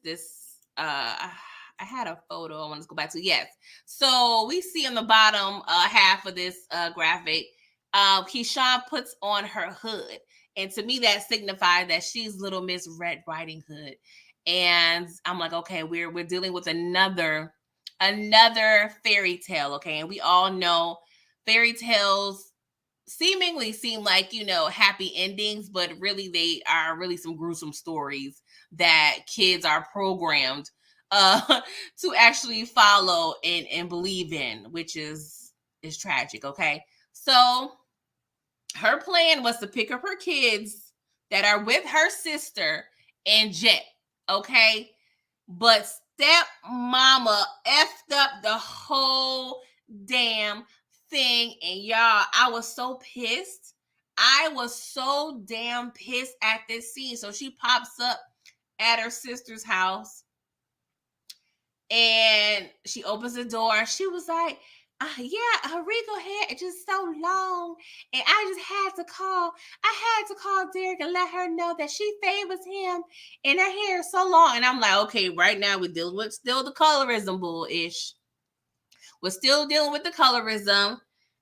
I had a photo I want to go back to. Yes. So we see on the bottom half of this graphic, Keyshawn puts on her hood. And to me, that signifies that she's Little Miss Red Riding Hood. And I'm like, okay, we're dealing with another fairy tale, okay? And we all know fairy tales seemingly seem like, happy endings, but really they are really some gruesome stories that kids are programmed to actually follow and believe in, which is tragic, okay? So her plan was to pick up her kids that are with her sister and jet, okay? But step mama effed up the whole damn thing. And y'all, I was so pissed. I was so damn pissed at this scene. So she pops up at her sister's house and she opens the door. She was like, yeah, her regal hair is just so long, and I just had to call. I had to call Derek and let her know that she favors him, and her hair is so long. And I'm like, okay, right now we're dealing with still the colorism bull-ish. We're still dealing with the colorism,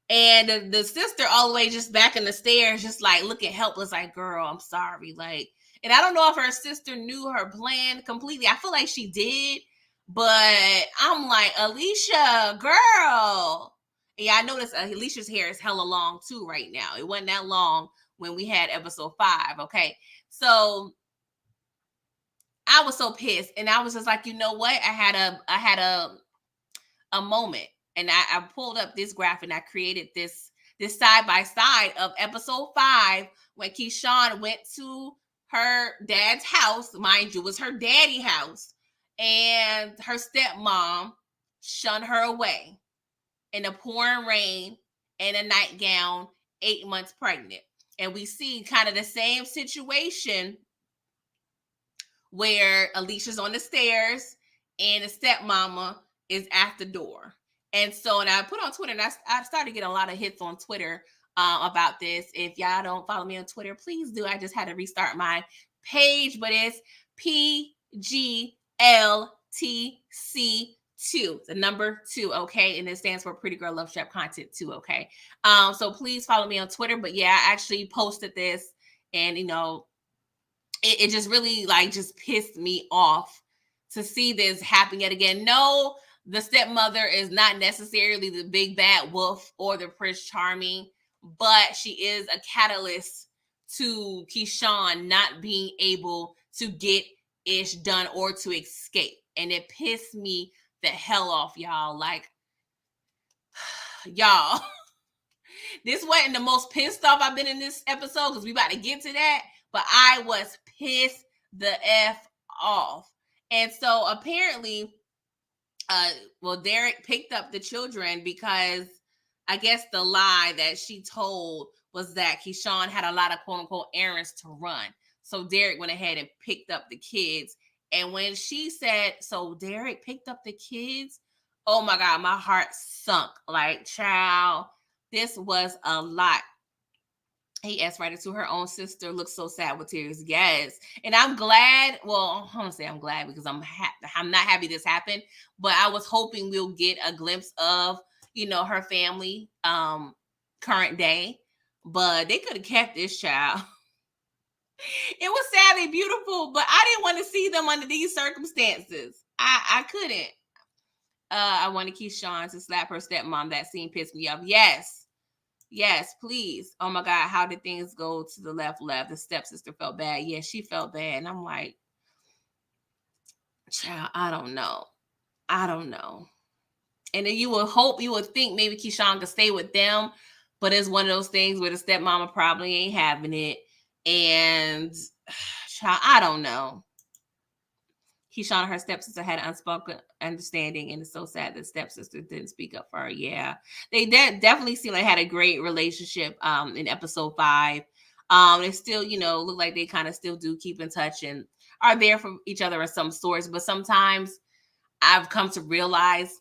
and the sister all the way just back in the stairs, just like looking helpless, like, girl, I'm sorry, like. And I don't know if her sister knew her plan completely. I feel like she did. But I'm like, Alicia, girl. Yeah, I noticed Alicia's hair is hella long too right now. It wasn't that long when we had episode 5. Okay, so I was so pissed, and I was just like, you know what? I had a moment, and I pulled up this graph and I created this side by side of episode 5 when Keyshawn went to her dad's house. Mind you, it was her daddy house, and her stepmom shunned her away in the pouring rain in a nightgown, 8 months pregnant. And we see kind of the same situation where Alicia's on the stairs and the stepmama is at the door. And so, and I put on Twitter, and I started getting a lot of hits on Twitter about this. If y'all don't follow me on Twitter, please do. I just had to restart my page, but it's PGLTC2, the number 2, okay? And it stands for Pretty Girl Love Trap Content 2, okay? So please follow me on Twitter. But yeah, I actually posted this, and it just really just pissed me off to see this happen yet again. No, the stepmother is not necessarily the big bad wolf or the Prince Charming, but she is a catalyst to Keyshawn not being able to get ish done or to escape. And it pissed me the hell off, y'all. Like, y'all, this wasn't the most pissed off I've been in this episode, because we about to get to that, but I was pissed the F off. And so apparently, Derek picked up the children because I guess the lie that she told was that Keyshawn had a lot of quote unquote errands to run. So Derek went ahead and picked up the kids. And when she said, so Derek picked up the kids, oh my God, my heart sunk. Like, child, this was a lot. He asked right into her own sister, looks so sad with tears. Yes. And I'm glad. Well, I don't say I'm glad because I'm not happy this happened, but I was hoping we'll get a glimpse of, her family, current day, but they could have kept this child. It was sadly beautiful, but I didn't want to see them under these circumstances. I couldn't. I wanted Keyshawn to slap her stepmom. That scene pissed me off. Yes, please. Oh my God, how did things go to the left? The stepsister felt bad. Yeah, she felt bad. And I'm like, child, I don't know. And then you would think maybe Keyshawn could stay with them, but it's one of those things where the stepmama probably ain't having it. And child, I don't know. Keyshawn and her stepsister had an unspoken understanding, and it's so sad that stepsister didn't speak up for her. Yeah, they definitely seem like had a great relationship in episode 5. They still, look like they kind of still do keep in touch and are there for each other in some sorts. But sometimes I've come to realize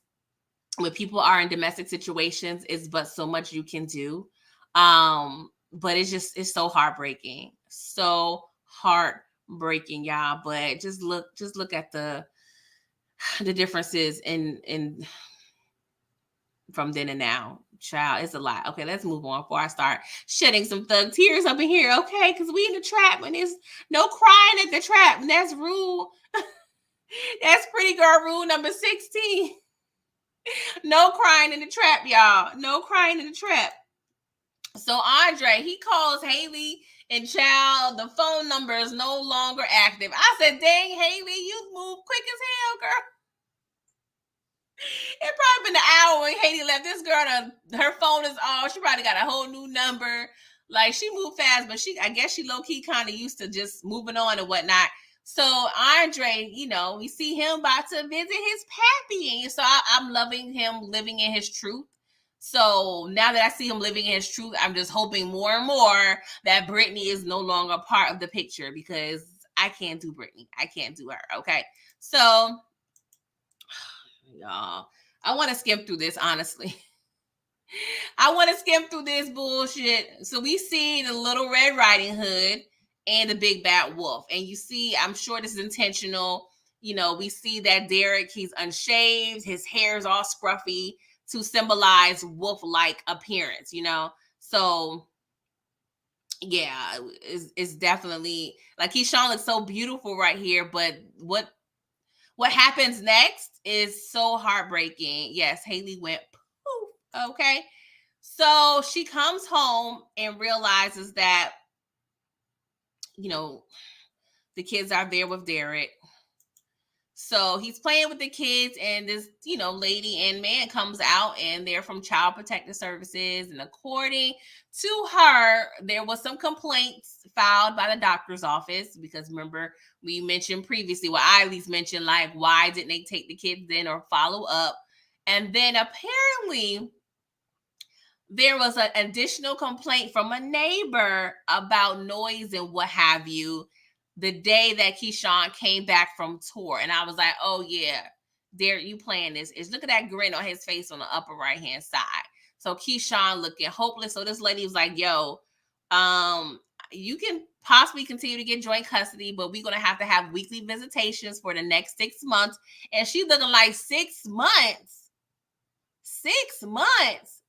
when people are in domestic situations, it's but so much you can do. But it's so heartbreaking. So heartbreaking, y'all. But just look at the differences in from then and now. Child, it's a lot. Okay, let's move on before I start shedding some thug tears up in here, okay? Because we in the trap and there's no crying at the trap. And that's rule. That's pretty girl rule number 16. No crying in the trap, y'all. No crying in the trap. So Andre, he calls Haley and child, the phone number is no longer active. I said, dang, Haley, you move quick as hell, girl. It probably been an hour when Haley left. This girl, her phone is off. She probably got a whole new number. Like, she moved fast, but I guess she low-key kind of used to just moving on and whatnot. So Andre, we see him about to visit his pappy. So I'm loving him living in his truth. So now that I see him living in his truth, I'm just hoping more and more that Brittany is no longer part of the picture, because I can't do Brittany. I can't do her. Okay. So, y'all, I want to skim through this, honestly. I want to skim through this bullshit. So we see the Little Red Riding Hood and the Big Bad Wolf. And you see, I'm sure this is intentional. We see that Derek, he's unshaved. His hair is all scruffy to symbolize wolf-like appearance, So, yeah, it's definitely, like, Keyshawn looks so beautiful right here, but what happens next is so heartbreaking. Yes, Haley went poof. Okay. So she comes home and realizes that, you know, the kids are there with Derek. So he's playing with the kids, and this, lady and man comes out, and they're from Child Protective Services. And according to her, there was some complaints filed by the doctor's office because remember we mentioned previously, well, I at least mentioned, like, why didn't they take the kids in or follow up? And then apparently there was an additional complaint from a neighbor about noise and what have you the day that Keyshawn came back from tour. And I was like, oh yeah, there, you playing this. Is look at that grin on his face on the upper right hand side. So Keyshawn looking hopeless. So this lady was like, yo, you can possibly continue to get joint custody, but we're gonna have to have weekly visitations for the next 6 months. And she looking like 6 months. 6 months.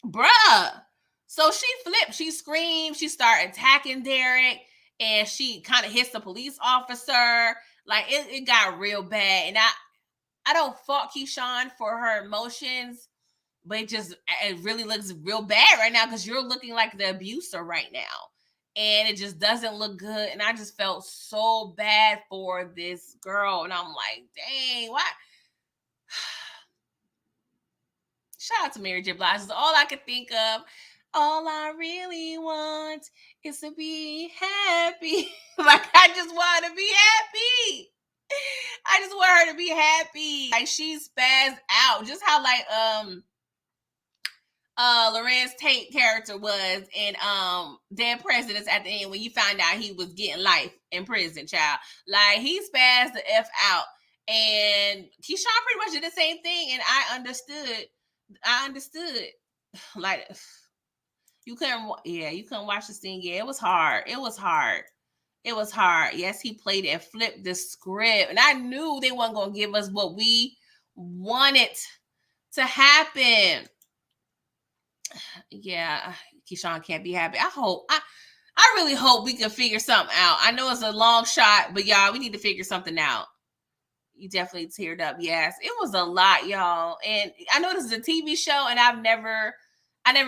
Bruh. So she flipped, she screamed, she started attacking Derek, and she kind of hits the police officer. Like it got real bad. And I don't fault Keyshawn for her emotions, but it really looks real bad right now because you're looking like the abuser right now. And it just doesn't look good. And I just felt so bad for this girl. And I'm like, dang, why? Shout out to Mary J. Blige. It's all I could think of. All I really want is to be happy. Like, I just want to be happy. I just want her to be happy. Like, she's spazzed out. Just how, like, Lorenz Tate character was in Dead Presidents at the end when you found out he was getting life in prison, child. Like, he spazzed the F out. And Keyshawn pretty much did the same thing, and I understood. Like, you couldn't watch this thing. Yeah, it was hard. Yes, he played it and flipped the script, and I knew they weren't gonna give us what we wanted to happen. Yeah, Keyshawn can't be happy. I really hope we can figure something out. I know it's a long shot, but y'all, we need to figure something out. You definitely teared up. Yes, it was a lot, y'all. And I know this is a TV show, and I never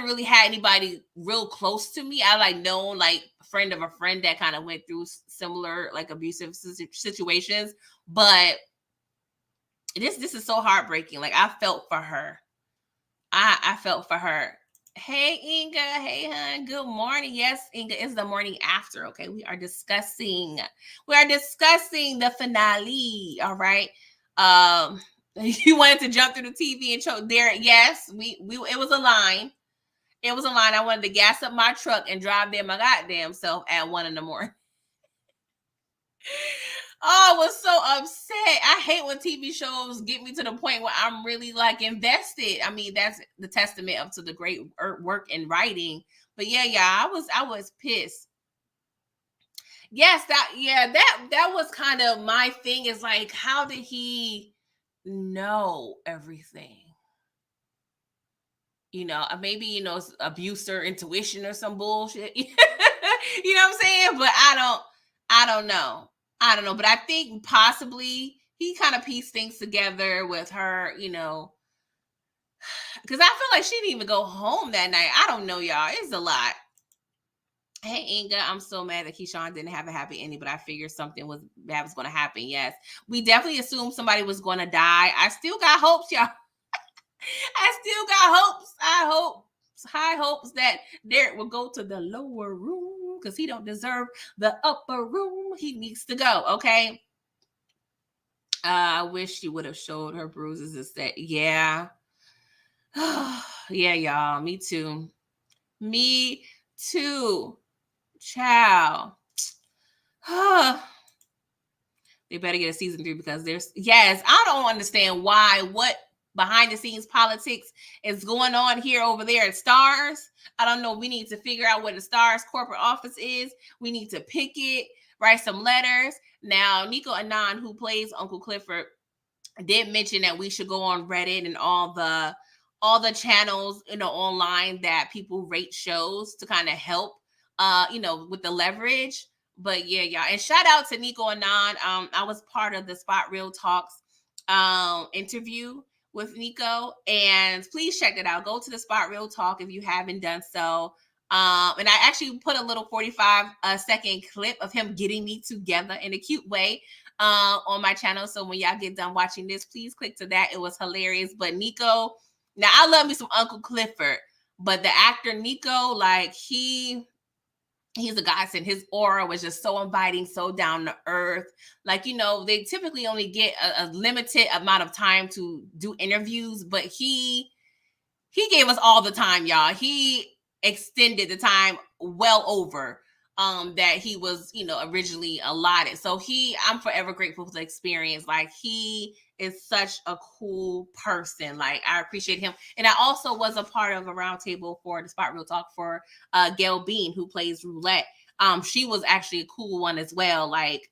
really had anybody real close to me. I like known like a friend of a friend that kind of went through similar like abusive situations, but this is so heartbreaking. Like, I felt for her. I felt for her. Hey, Inga. Hey, hon. Good morning. Yes, Inga, it's the morning after. Okay, we are discussing the finale. All right. You wanted to jump through the TV and choke Derek. Yes, we it was a line. It was a line. I wanted to gas up my truck and drive there my goddamn self at 1 a.m. Oh, I was so upset. I hate when TV shows get me to the point where I'm really like invested. I mean, that's the testament up to the great work in writing. But yeah, I was pissed. Yes, that was kind of my thing. Is like, how did he know everything? Maybe abuser intuition or some bullshit. You know what I'm saying? But I don't know. But I think possibly he kind of pieced things together with her, because I feel like she didn't even go home that night. I don't know, y'all. It's a lot. Hey, Inga, I'm so mad that Keyshawn didn't have a happy ending, but I figured something bad was going to happen. Yes, we definitely assumed somebody was going to die. I still got hopes, y'all. I still got hopes. High hopes that Derek will go to the lower room because he don't deserve the upper room. He needs to go. Okay. I wish she would have showed her bruises instead. Yeah. Yeah, y'all. Me too. Ciao. They better get a season 3 because I don't understand what behind the scenes politics is going on here over there at Stars. I don't know. We need to figure out what the Stars corporate office is. We need to pick it, write some letters. Now, Nico Anand, who plays Uncle Clifford, did mention that we should go on Reddit and all the channels, online that people rate shows to kind of help, with the leverage. But yeah, y'all. And shout out to Nico Anand. I was part of the Spot Real Talks interview with Nico, and please check it out. Go to the Spot Real Talk if you haven't done so. And I actually put a little 45-second clip of him getting me together in a cute way on my channel. So when y'all get done watching this, please click to that. It was hilarious. But Nico, now I love me some Uncle Clifford, but the actor Nico, like he's a godsend. His aura was just so inviting, so down to earth. Like, you know, they typically only get a limited amount of time to do interviews, but he gave us all the time, y'all. He extended the time well over that he was, you know, originally allotted. So I'm forever grateful for the experience. Like, he is such a cool person. Like, I appreciate him. And I also was a part of a roundtable for the Spot Real Talk for Gail Bean, who plays Roulette. She was actually a cool one as well. Like,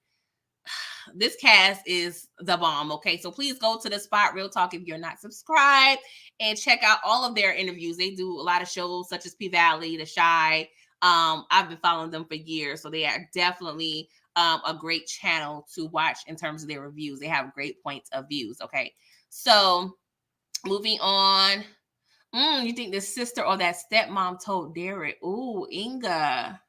this cast is the bomb. Okay, so please go to the Spot Real Talk if you're not subscribed and check out all of their interviews. They do a lot of shows such as P Valley, The Shy. I've been following them for years, so they are definitely a great channel to watch in terms of their reviews. They have great points of views. Okay, so moving on. You think the sister or that stepmom told Derek? Ooh, Inga.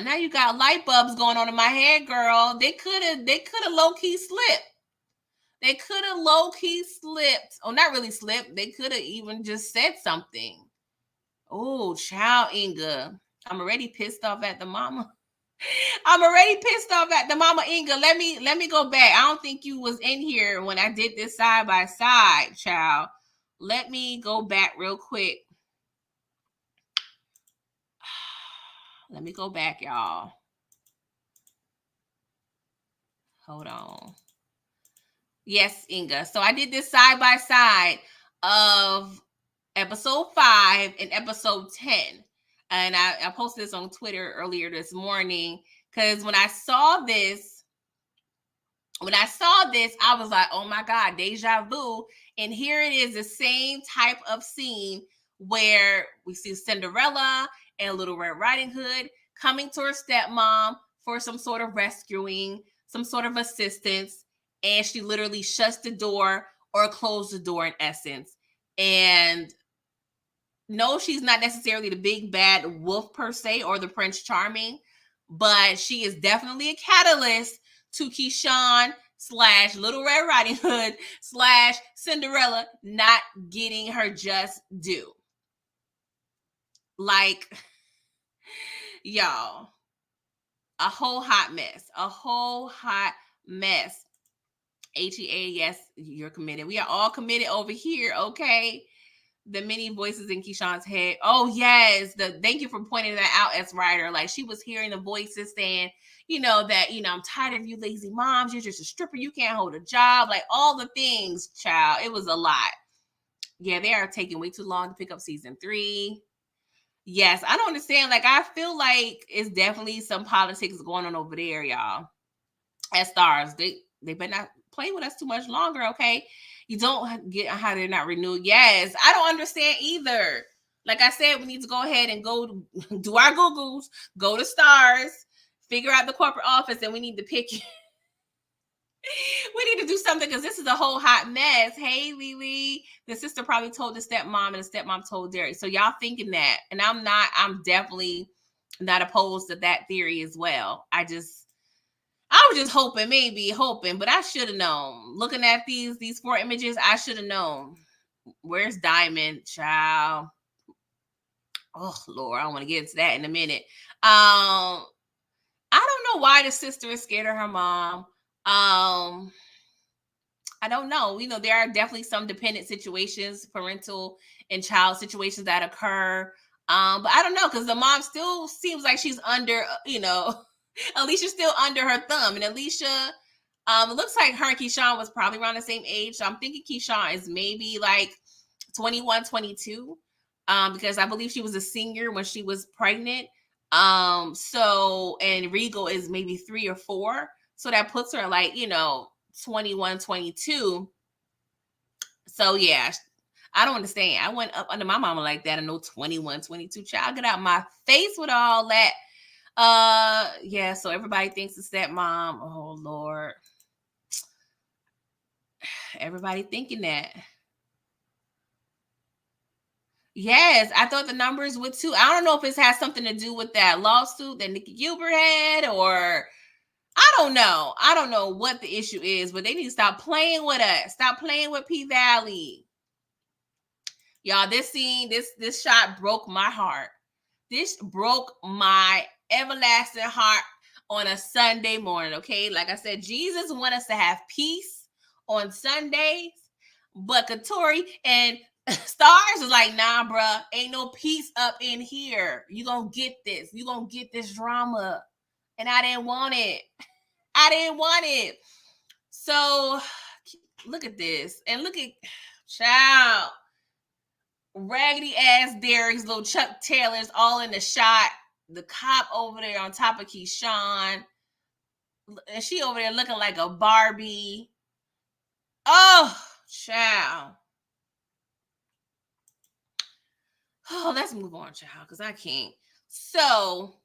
Now you got light bulbs going on in my head, girl. They could have low-key slipped. They could have low-key slipped. Oh, not really slipped. They could have even just said something. Oh, child, Inga. I'm already pissed off at the mama. Inga. Let me go back. I don't think you was in here when I did this side by side, child. Let me go back real quick. Let me go back, y'all. Hold on. Yes, Inga. So I did this side by side of episode 5 and episode 10. And I posted this on Twitter earlier this morning because when I saw this, I was like, oh my God, deja vu. And here it is, the same type of scene where we see Cinderella and Little Red Riding Hood coming to her stepmom for some sort of rescuing, some sort of assistance. And she literally shuts the door or closed the door in essence. And no, she's not necessarily the big bad wolf per se or the Prince Charming, but she is definitely a catalyst to Keyshawn / Little Red Riding Hood / Cinderella not getting her just due. Like, y'all, a whole hot mess. HEA, yes, you're committed. We are all committed over here, okay? The many voices in Keyshawn's head. Oh, yes. Thank you for pointing that out as writer. Like, she was hearing the voices saying, I'm tired of you lazy moms. You're just a stripper. You can't hold a job. Like, all the things, child. It was a lot. Yeah, they are taking way too long to pick up season 3. Yes, I don't understand. Like, I feel like it's definitely some politics going on over there, y'all. As stars, they better not play with us too much longer, okay? You don't get how they're not renewed. Yes, I don't understand either. Like I said, we need to go ahead and go do our Googles, go to stars, figure out the corporate office, and we need to pick. We need to do something because this is a whole hot mess. Hey, Lily, the sister probably told the stepmom, and the stepmom told Derek. So y'all thinking that, and I'm definitely not opposed to that theory as well. I was just hoping, but I should have known. Looking at these 4 images, I should have known. Where's Diamond, child? Oh, Lord, I want to get into that in a minute. I don't know why the sister is scared of her mom. I don't know. There are definitely some dependent situations, parental and child situations that occur. But I don't know, because the mom still seems like she's under, Alicia's still under her thumb. And Alicia, it looks like her and Keyshawn was probably around the same age. So I'm thinking Keyshawn is maybe like 21, 22. Because I believe she was a senior when she was pregnant. And Regal is maybe 3 or 4. So that puts her like, 21, 22. So yeah, I don't understand. I went up under my mama like that. I know 21, 22. Child, get out my face with all that. Yeah, so everybody thinks it's that mom. Oh Lord. Everybody thinking that. Yes, I thought the numbers would too. I don't know if it has something to do with that lawsuit that Nikki Gilbert had, or I don't know. I don't know what the issue is, but they need to stop playing with us. Stop playing with P Valley. Y'all, this scene, this shot broke my heart. This broke my everlasting heart on a Sunday morning, okay? Like I said, Jesus wants us to have peace on Sundays, but Katori and Stars is like, nah, bruh, ain't no peace up in here. You gonna get this. You gonna get this drama. And I didn't want it. I didn't want it. So look at this. And look at child. Raggedy ass Derek's, little Chuck Taylor's all in the shot. The cop over there on top of Keyshawn. And she over there looking like a Barbie. Oh, child. Oh, let's move on, child, because I can't. So,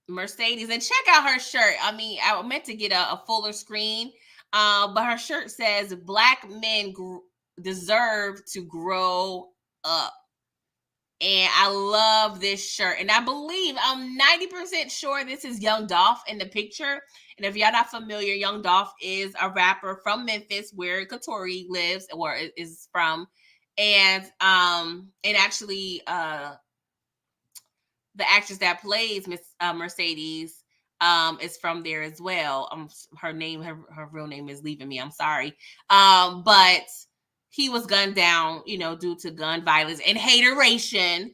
Mercedes, and check out her shirt. I mean, I meant to get a fuller screen, but her shirt says Black men deserve to grow up. And I love this shirt. And I believe, I'm 90% sure this is Young Dolph in the picture. And if y'all not familiar, Young Dolph is a rapper from Memphis, where Katori lives or is from. And actually the actress that plays Miss Mercedes is from there as well. Her real name is leaving me. I'm sorry. But he was gunned down, due to gun violence and hateration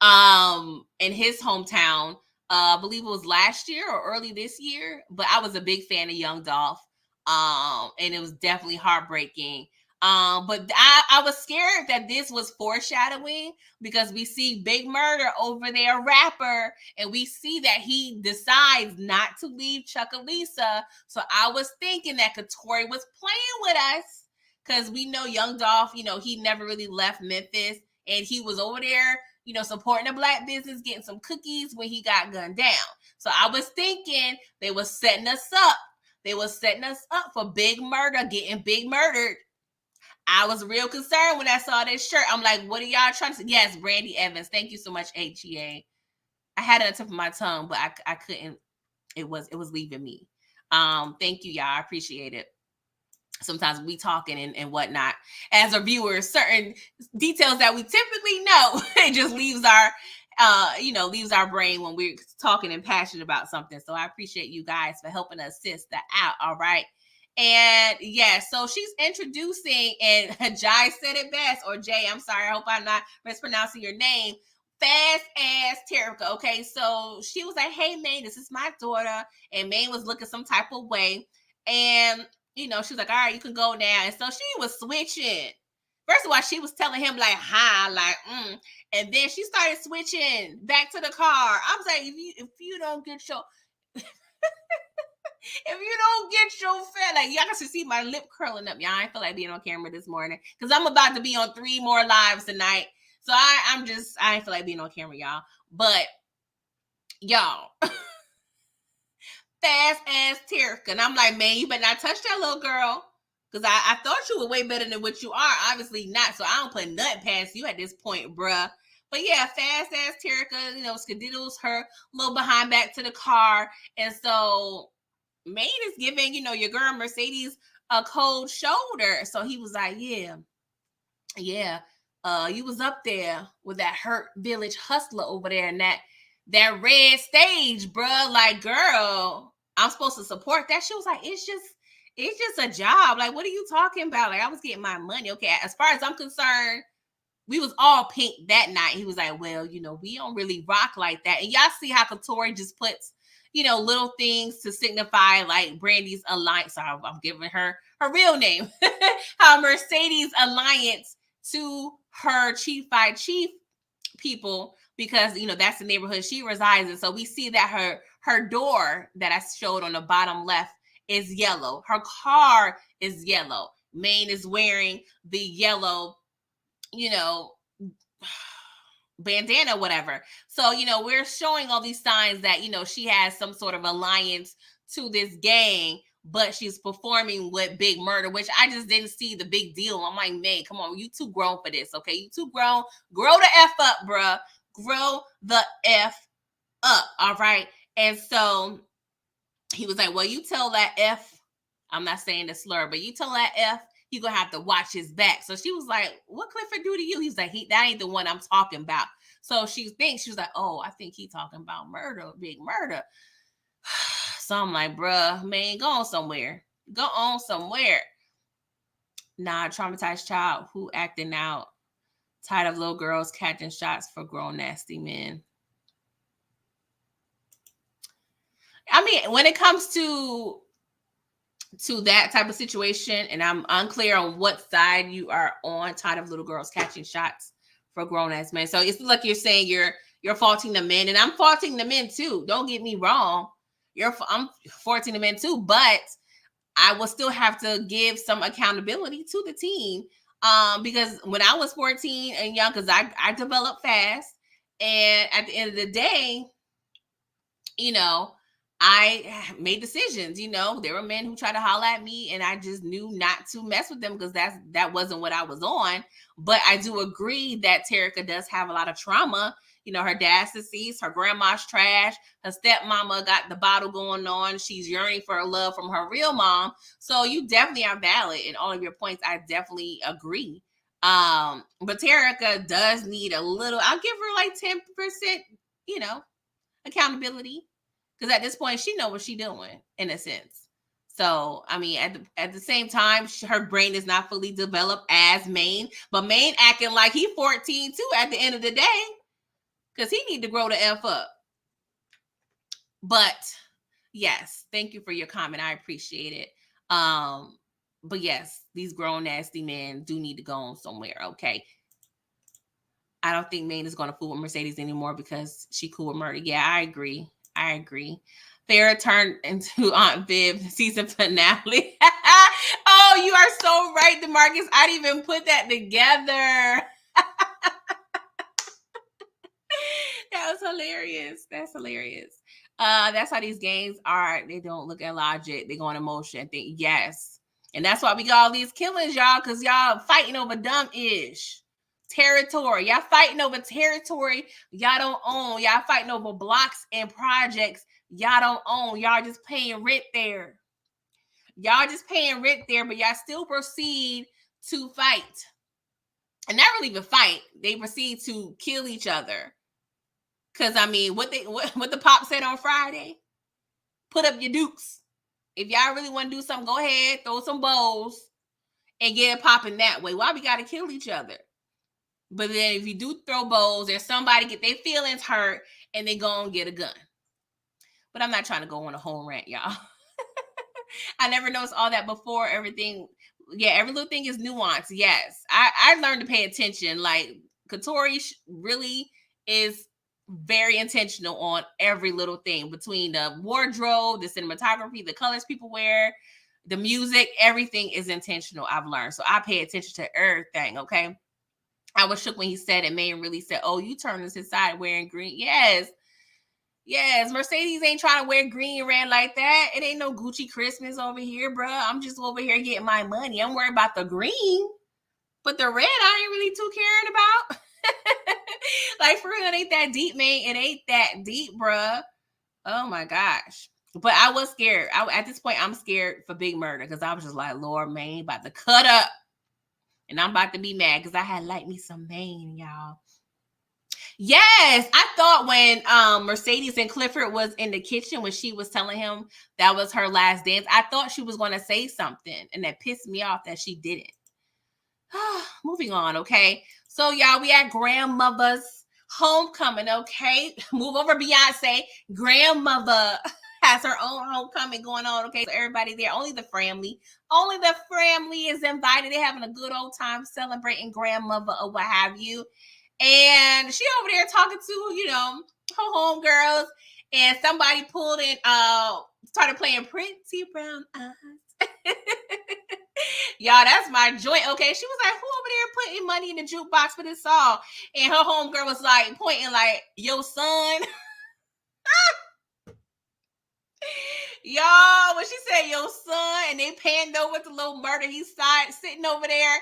in his hometown. I believe it was last year or early this year, but I was a big fan of Young Dolph. And it was definitely heartbreaking. But I was scared that this was foreshadowing, because we see Big Murder over there, rapper, and we see that he decides not to leave Chuckalisa. So I was thinking that Katori was playing with us, because we know Young Dolph, he never really left Memphis, and he was over there, supporting the Black business, getting some cookies when he got gunned down. So I was thinking they were setting us up. They were setting us up for Big Murder, getting Big Murdered. I was real concerned when I saw this shirt. I'm like, what are y'all trying to say? Yes, Brandy Evans. Thank you so much, HEA. I had it on the tip of my tongue, but I couldn't. It was leaving me. Thank you, y'all. I appreciate it. Sometimes we talking and whatnot as a viewer, certain details that we typically know, it just leaves our brain when we're talking and passionate about something. So I appreciate you guys for helping assist that out. All right. And yeah, so she's introducing, and Jai said it best, or Jay, I'm sorry, I hope I'm not mispronouncing your name. Fast ass Terica. Okay, so she was like, hey, Maine, this is my daughter. And Maine was looking some type of way. And, she was like, all right, you can go now. And so she was switching. First of all, she was telling him like, hi, like, and then she started switching back to the car. I was like, if you don't get your... if you don't get your fat, like, y'all can see my lip curling up. Y'all, I ain't feel like being on camera this morning, because I'm about to be on 3 more lives tonight. So I ain't feel like being on camera, y'all. But y'all, fast ass Terica. And I'm like, man, you better not touch that little girl, because I thought you were way better than what you are. Obviously not. So I don't put nothing past you at this point, bruh. But yeah, fast ass Terica, skedaddles her little behind back to the car. And so Maine is giving, your girl Mercedes a cold shoulder. So he was like, yeah, you was up there with that Hurt Village hustler over there in that red stage, bruh. Like, girl, I'm supposed to support that. She was like, it's just a job. Like, what are you talking about? Like, I was getting my money. Okay, as far as I'm concerned, we was all pink that night. He was like, well, we don't really rock like that. And y'all see how Katori just puts, little things to signify, like Brandy's alliance. So I'm giving her real name. How Mercedes alliance to her chief by chief people, because that's the neighborhood she resides in. So we see that her door that I showed on the bottom left is yellow. Her car is yellow. Maine is wearing the yellow, bandana, whatever. So, we're showing all these signs that, she has some sort of alliance to this gang, but she's performing with Big Murder, which I just didn't see the big deal. I'm like, man, come on, you too grown for this, okay? You too grown. Grow the F up, bruh. Grow the F up, all right? And so he was like, well, you tell that F, I'm not saying the slur, but you tell that F, he gonna have to watch his back. So she was like, what Clifford do to you? He's like, that ain't the one I'm talking about. So she was like, oh, I think he talking about murder, Big Murder. So I'm like, bruh, man, go on somewhere. Go on somewhere. Nah, traumatized child who acting out, tired of little girls catching shots for grown nasty men. I mean, when it comes to that type of situation, and I'm unclear on what side you are on, tired of little girls catching shots for grown ass men. So it's like you're saying you're faulting the men, and I'm faulting the men too. Don't get me wrong. I'm faulting the men too, but I will still have to give some accountability to the team. Because when I was 14 and young, because I developed fast, and at the end of the day, I made decisions. There were men who tried to holler at me, and I just knew not to mess with them because that wasn't what I was on. But I do agree that Terica does have a lot of trauma. Her dad's deceased, her grandma's trash, her stepmama got the bottle going on. She's yearning for love from her real mom. So you definitely are valid in all of your points. I definitely agree. But Terica does need a little, I'll give her like 10%, accountability. Because at this point, she knows what she's doing, in a sense. So, I mean, at the same time, her brain is not fully developed as Maine. But Maine acting like he's 14, too, at the end of the day. Because he need to grow the F up. But, yes, thank you for your comment. I appreciate it. But, yes, these grown, nasty men do need to go on somewhere, okay? I don't think Maine is going to fool with Mercedes anymore because she cool with Murder. Yeah, I agree. Farrah turned into Aunt Viv season finale. Oh, you are so right, DeMarcus. I didn't even put that together. That was hilarious. That's hilarious. That's how these games are. They don't look at logic. They go on emotion. Think yes. And that's why we got all these killings, y'all, because y'all fighting over dumb-ish territory. Y'all fighting over territory y'all don't own. Y'all fighting over blocks and projects y'all don't own. Y'all just paying rent there. But y'all still proceed to fight. And not really even fight. They proceed to kill each other. Because, I mean, what the pop said on Friday, put up your dukes. If y'all really want to do something, go ahead, throw some bowls and get it popping that way. Why we got to kill each other? But then if you do throw bowls, there's somebody get their feelings hurt and they go and get a gun. But I'm not trying to go on a whole rant, y'all. I never noticed all that before. Every little thing is nuanced. Yes. I learned to pay attention. Like, Katori really is very intentional on every little thing, between the wardrobe, the cinematography, the colors people wear, the music, everything is intentional, I've learned. So I pay attention to everything, okay? I was shook when he said it. Maine really said, oh, you turned us inside wearing green. Yes, Mercedes ain't trying to wear green and red like that. It ain't no Gucci Christmas over here, bro. I'm just over here getting my money. I'm worried about the green, but the red I ain't really too caring about. Like, for real, it ain't that deep, man. It ain't that deep, bruh. Oh my gosh. But I was scared. At this point, I'm scared for Big Murder because I was just like, Lord, Maine about to cut up. And I'm about to be mad because I had like me some Maine, y'all. Yes, I thought when Mercedes and Clifford was in the kitchen when she was telling him that was her last dance, I thought she was going to say something, and that pissed me off that she didn't. Moving on, okay? So, y'all, we at grandmother's homecoming, okay? Move over, Beyonce. Grandmother has her own homecoming going on, okay? So everybody there, only the family is invited. They're having a good old time celebrating grandmother or what have you. And she over there talking to, her homegirls, and somebody pulled in, started playing Pretty Brown Eyes. Y'all, that's my joint. Okay, she was like, who over there putting money in the jukebox for this song? And her homegirl was like pointing like, yo, son. Y'all, when she said yo son and they panned over to little Murder, he's sitting over there.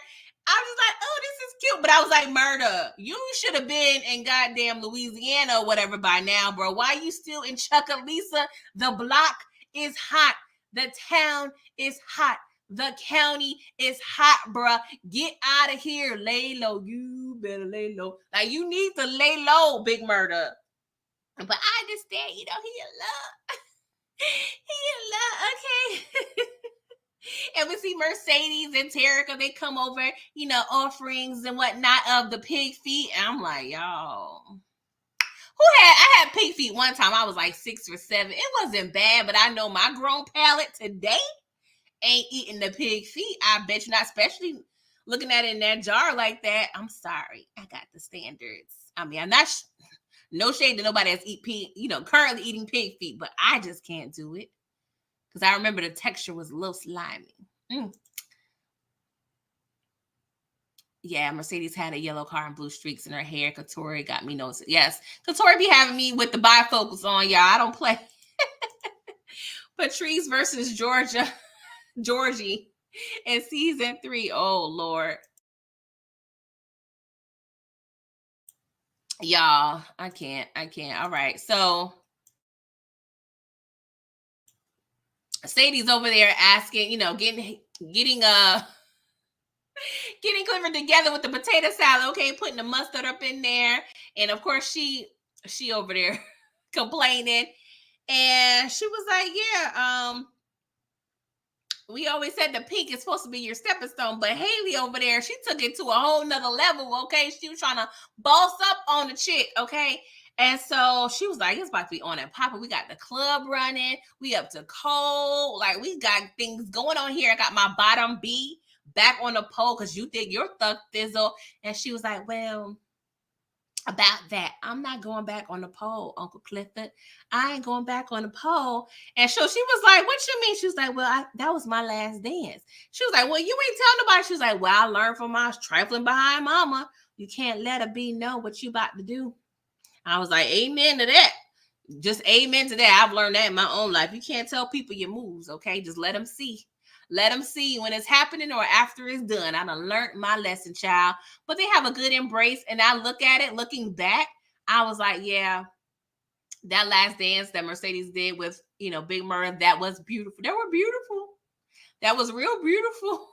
I was just like, oh, this is cute. But I was like, Murder, you should have been in goddamn Louisiana or whatever by now, bro. Why are you still in Chucalissa? The block is hot. The town is hot. The county is hot, bruh. Get out of here. Lay low. You better lay low. Like, you need to lay low, Big Murder. But I understand, he in love. Okay. And we see Mercedes and Terica, they come over, offerings and whatnot of the pig feet. And I'm like, y'all. I had pig feet one time. I was like 6 or 7. It wasn't bad, but I know my grown palate today ain't eating the pig feet. I bet you not, especially looking at it in that jar like that. I'm sorry. I got the standards. I mean, I'm not no shade to nobody that's currently eating pig feet, but I just can't do it. Because I remember the texture was a little slimy. Yeah, Mercedes had a yellow car and blue streaks in her hair. Katori got me noticing. Yes, Katori be having me with the bifocals on, y'all. I don't play. Patrice versus Georgie in season 3. Oh, Lord. Y'all, I can't. All right, so Sadie's over there asking, getting Clifford together with the potato salad, okay, putting the mustard up in there. And of course, she over there complaining. And she was like, yeah, we always said the pink is supposed to be your stepping stone, but Haley over there, she took it to a whole nother level, okay? She was trying to boss up on the chick, okay? And so she was like, it's about to be on and popping. We got the club running. We up to cold. Like, we got things going on here. I got my bottom B back on the pole because you did your thug thizzle. And she was like, well, about that, I'm not going back on the pole, Uncle Clifford. I ain't going back on the pole. And so she was like, what you mean? She was like, well, that was my last dance. She was like, well, you ain't telling nobody. She was like, well, I learned from my trifling behind mama. You can't let a bee know what you about to do. I was like, amen to that. Just amen to that. I've learned that in my own life. You can't tell people your moves, okay? Just let them see. Let them see when it's happening or after it's done. I done learned my lesson, child. But they have a good embrace. And I look at it, looking back, I was like, yeah, that last dance that Mercedes did with, Big Murray, that was beautiful. They were beautiful. That was real beautiful.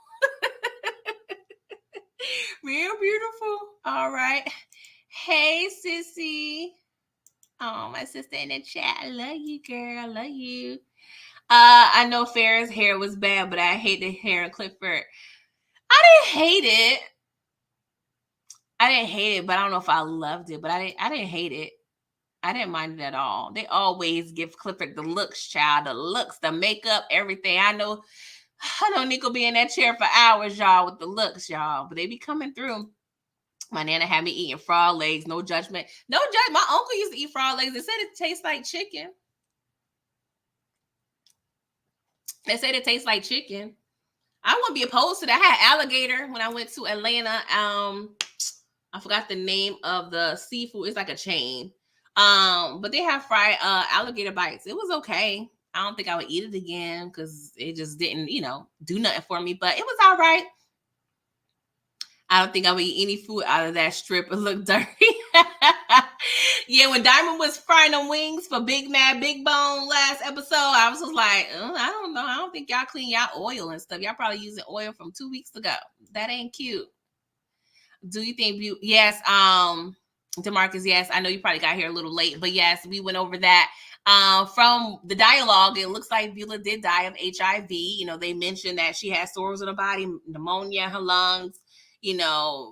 Real beautiful. All right. Hey, sissy. Oh, my sister in the chat. I love you, girl. I love you. I know Farrah's hair was bad, but I hate the hair in Clifford. I didn't hate it, but I don't know if I loved it. But I didn't hate it. I didn't mind it at all. They always give Clifford the looks, child. The looks, the makeup, everything. I know Nico be in that chair for hours, y'all, with the looks, y'all. But they be coming through. My nana had me eating frog legs. No judgment. No judgment. My uncle used to eat frog legs. They said it tastes like chicken. They said it tastes like chicken. I wouldn't be opposed to that. I had alligator when I went to Atlanta. I forgot the name of the seafood. It's like a chain. But they have fried alligator bites. It was okay. I don't think I would eat it again because it just didn't, do nothing for me. But it was all right. I don't think I would eat any food out of that strip. It looked dirty. Yeah, when Diamond was frying them wings for Big Mad Big Bone last episode, I was just like, I don't know. I don't think y'all clean y'all oil and stuff. Y'all probably using oil from 2 weeks ago. That ain't cute. Do you think yes, DeMarcus, yes, I know you probably got here a little late, but yes, we went over that. From the dialogue, it looks like Beulah did die of HIV. They mentioned that she had sores in her body, pneumonia in her lungs.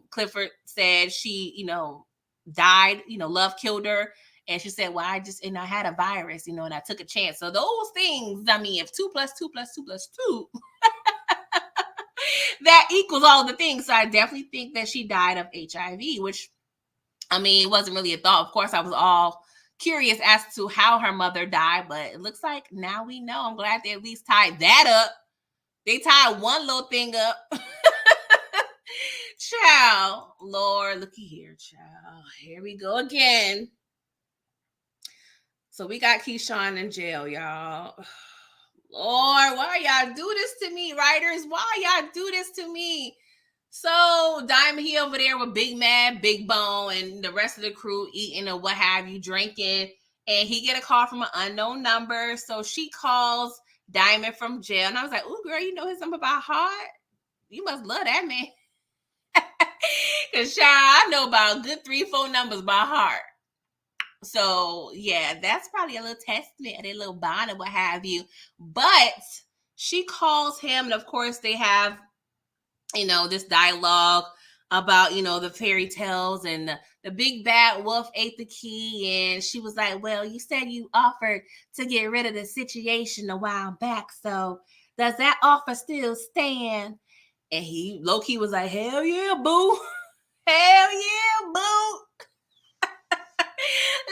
Clifford said she, died, love killed her. And she said, well, I had a virus, and I took a chance. So those things, I mean, if 2 + 2 + 2 + 2, that equals all the things. So I definitely think that she died of HIV, which, I mean, it wasn't really a thought. Of course, I was all curious as to how her mother died, but it looks like now we know. I'm glad they at least tied that up. They tied one little thing up. Child, Lord, looky here, child. Here we go again. So we got Keyshawn in jail, y'all. Lord, why y'all do this to me, writers? Why y'all do this to me? So Diamond, he over there with Big Mad, Big Bone, and the rest of the crew eating or what have you, drinking. And he get a call from an unknown number. So she calls Diamond from jail. And I was like, ooh, girl, you know his number by heart? You must love that man. Because, child, I know about a good 3-4 numbers by heart. So, yeah, that's probably a little testament of their little bond and what have you. But she calls him, and of course, they have, this dialogue about, the fairy tales, and the big bad wolf ate the key. And she was like, well, you said you offered to get rid of the situation a while back. So, does that offer still stand? And he low-key was like, hell yeah, boo. Hell yeah, boo.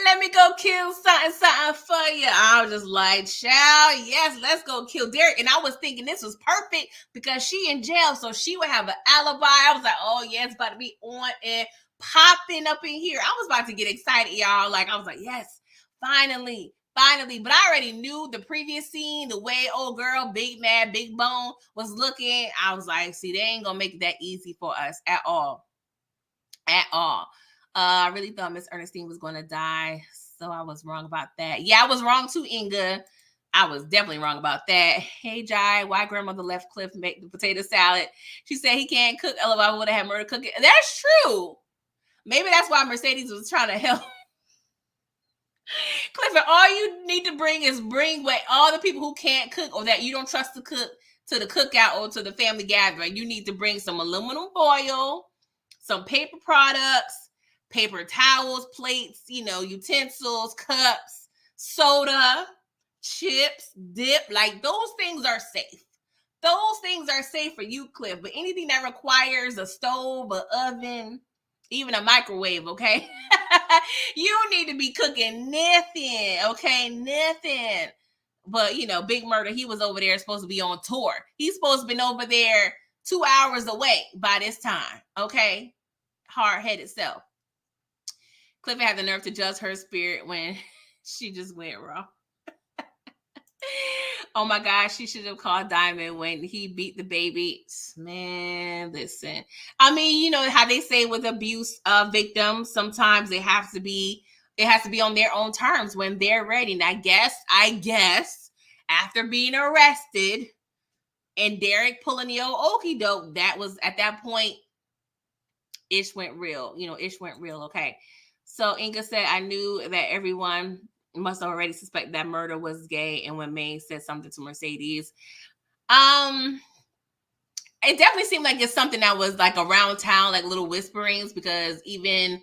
Let me go kill something for you. I was just like, child, yes, let's go kill Derek. And I was thinking this was perfect because she in jail, so she would have an alibi. I was like, oh, yeah, it's about to be on and popping up in here. I was about to get excited, y'all. Like, I was like, yes, finally. But I already knew the previous scene, the way old girl, Big Mad, Big Bone was looking. I was like, see, they ain't going to make it that easy for us at all. At all. I really thought Miss Ernestine was going to die, so I was wrong about that. Yeah, I was wrong too, Inga. I was definitely wrong about that. Hey, Jai, why grandmother left Cliff make the potato salad? She said he can't cook. LOL, would have had murder cooking. That's true. Maybe that's why Mercedes was trying to help. Clifford, all you need to bring with all the people who can't cook or that you don't trust to cook to the cookout or to the family gathering. You need to bring some aluminum foil, some paper products, paper towels, plates, utensils, cups, soda, chips, dip. Like, those things are safe. Those things are safe for you, Cliff. But anything that requires a stove, an oven, even a microwave, okay? You need to be cooking nothing, okay? Nothing. But, Big Murder, he was over there supposed to be on tour. He's supposed to have been over there 2 hours away by this time, okay? Hard-headed self. Clifford had the nerve to judge her spirit when she just went wrong. Oh my gosh, she should have called Diamond when he beat the baby. Man, listen. I mean, you know how they say with abuse victims, sometimes it has to be on their own terms when they're ready. And I guess, after being arrested and Derek pulling the old okie doke, that was at that point, Ish went real. Ish went real. Okay. So Inga said, I knew that everyone must already suspect that murder was gay. And when May said something to Mercedes, it definitely seemed like it's something that was like around town, like little whisperings, because even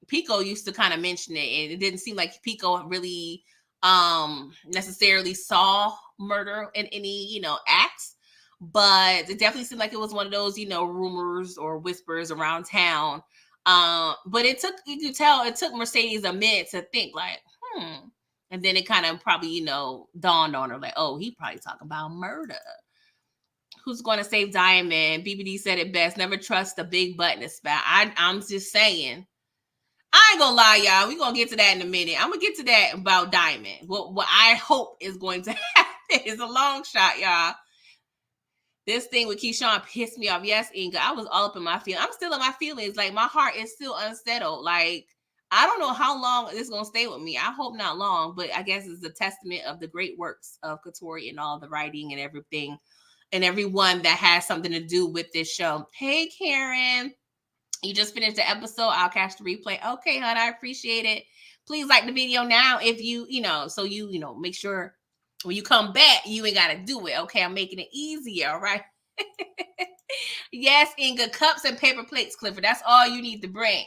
Pico used to kind of mention it, and it didn't seem like Pico really necessarily saw murder in any, acts. But it definitely seemed like it was one of those, rumors or whispers around town. But you could tell it took Mercedes a minute to think like, and then it kind of probably, dawned on her like, oh, he probably talking about murder. Who's going to save Diamond? BBD said it best. Never trust a big button to spell. I'm just saying. I ain't gonna lie, y'all. We're gonna get to that in a minute. I'm gonna get to that about Diamond. What I hope is going to happen is a long shot, y'all. This thing with Keyshawn pissed me off. Yes, Inga, I was all up in my feelings. I'm still in my feelings. Like, my heart is still unsettled. Like, I don't know how long this is going to stay with me. I hope not long, but I guess it's a testament of the great works of Katori and all the writing and everything and everyone that has something to do with this show. Hey, Karen. You just finished the episode. I'll catch the replay. Okay, hon, I appreciate it. Please like the video now if you, so you, make sure when you come back, you ain't got to do it. Okay, I'm making it easier, all right? Yes, Inga, cups and paper plates, Clifford. That's all you need to bring.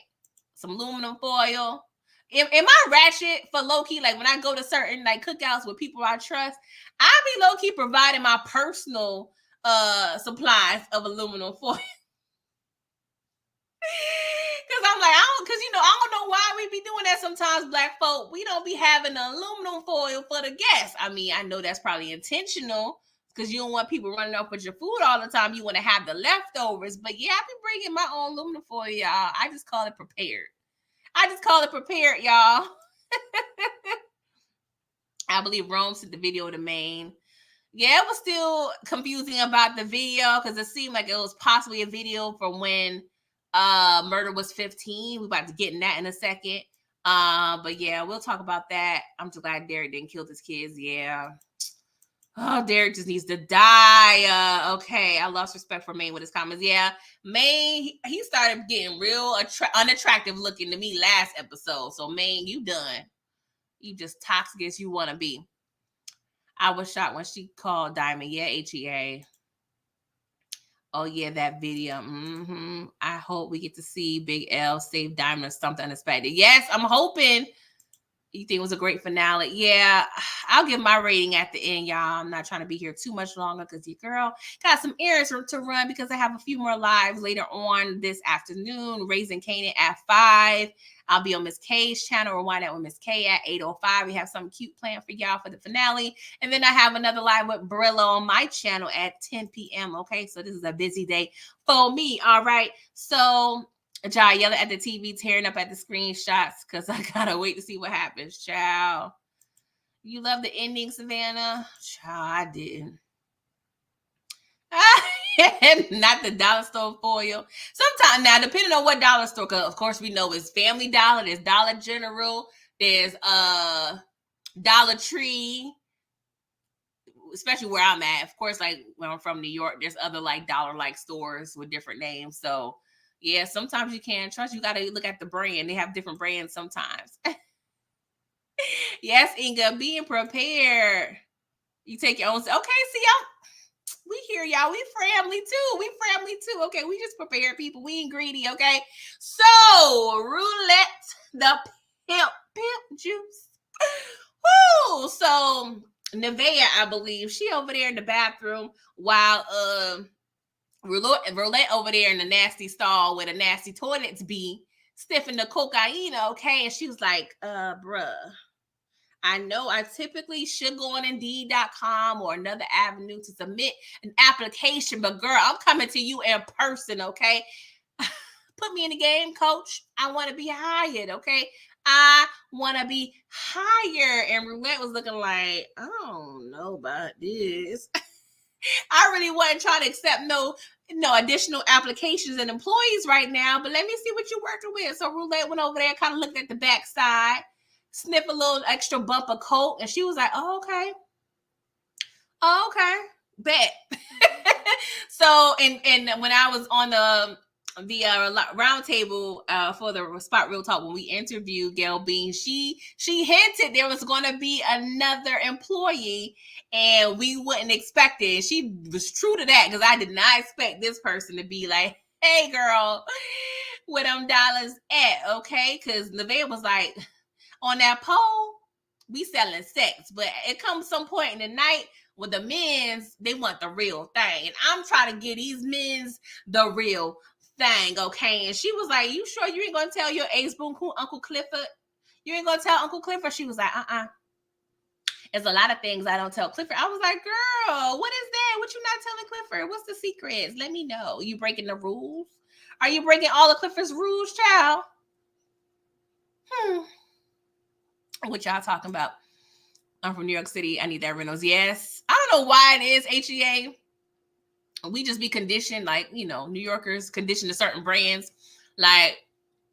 Some aluminum foil. Am I ratchet for low-key? Like, when I go to certain, like, cookouts with people I trust, I be low-key providing my personal supplies of aluminum foil. Because I'm like, I don't know why we be doing that sometimes, black folk. We don't be having the aluminum foil for the guests. I mean, I know that's probably intentional because you don't want people running off with your food all the time. You want to have the leftovers. But yeah, I be bringing my own aluminum foil, y'all. I just call it prepared. Y'all. I believe Rome sent the video to Maine. Yeah, it was still confusing about the video because it seemed like it was possibly a video from when murder was 15. We're about to get in that in a second. But yeah, we'll talk about that. I'm just glad Derek didn't kill his kids. Yeah. Oh, Derek just needs to die. Okay, I lost respect for Maine with his comments. Yeah, Maine, he started getting real unattractive looking to me last episode. So Maine, you done. You just toxic as you want to be. I was shocked when she called Diamond. Yeah, HEA. Oh, yeah, that video. I hope we get to see Big L save Diamond or something unexpected. Yes, I'm hoping. You think it was a great finale? Yeah, I'll give my rating at the end, y'all. I'm not trying to be here too much longer because your girl got some errands to run because I have a few more lives later on this afternoon. Raising Canaan at 5. I'll be on Miss K's channel. We'll wind up with Miss K at 8:05. We have something cute planned for y'all for the finale. And then I have another live with Brillo on my channel at 10 p.m. Okay, so this is a busy day for me. All right, so y'all yelling at the TV, tearing up at the screenshots because I gotta wait to see what happens. Child, you love the ending, Savannah? Child, I didn't. Not the dollar store foil. Sometimes now, depending on what dollar store, because of course we know it's Family Dollar, there's Dollar General, there's Dollar Tree. Especially where I'm at, of course, like when I'm from New York, there's other like dollar like stores with different names. So yeah, sometimes you can't trust. You got to look at the brand. They have different brands sometimes. Yes, Inga, being prepared. You take your own. Okay, see, we here, y'all. We family too. Okay, we just prepared people. We ain't greedy, okay? So, roulette, the pimp juice. Woo! So, Nevaeh, I believe, she over there in the bathroom while Roulette over there in the nasty stall where the nasty toilets be sniffing the cocaine, okay? And she was like, bruh, I know I typically should go on Indeed.com or another avenue to submit an application, but girl, I'm coming to you in person, okay? Put me in the game, coach. I want to be hired, okay? I want to be hired. And Roulette was looking like, I don't know about this. I really wasn't trying to accept no additional applications and employees right now, but let me see what you're working with. So Roulette went over there, kind of looked at the backside, sniffed a little extra bump of coke, and she was like, oh, okay. Bet. So, and when I was on the round table for the Spot Real Talk, when we interviewed Gail Bean, she hinted there was going to be another employee, and we wouldn't expect it. She was true to that because I did not expect this person to be like, "Hey, girl, where them dollars at?" Okay, because Nevaeh was like, on that pole, we selling sex, but it comes some point in the night with the men's, they want the real thing, and I'm trying to get these men's the real thing, okay? And she was like, you sure you ain't gonna tell your ex-boon Uncle Clifford? You ain't gonna tell Uncle Clifford? She was like, There's a lot of things I don't tell Clifford. I was like, girl, what is that? What you not telling Clifford? What's the secrets? Let me know. You breaking the rules? Are you breaking all of Clifford's rules, child? What y'all talking about? I'm from New York City. I need that Reynolds. Yes. I don't know why it is, HEA. We just be conditioned, like, you know, New Yorkers conditioned to certain brands. Like,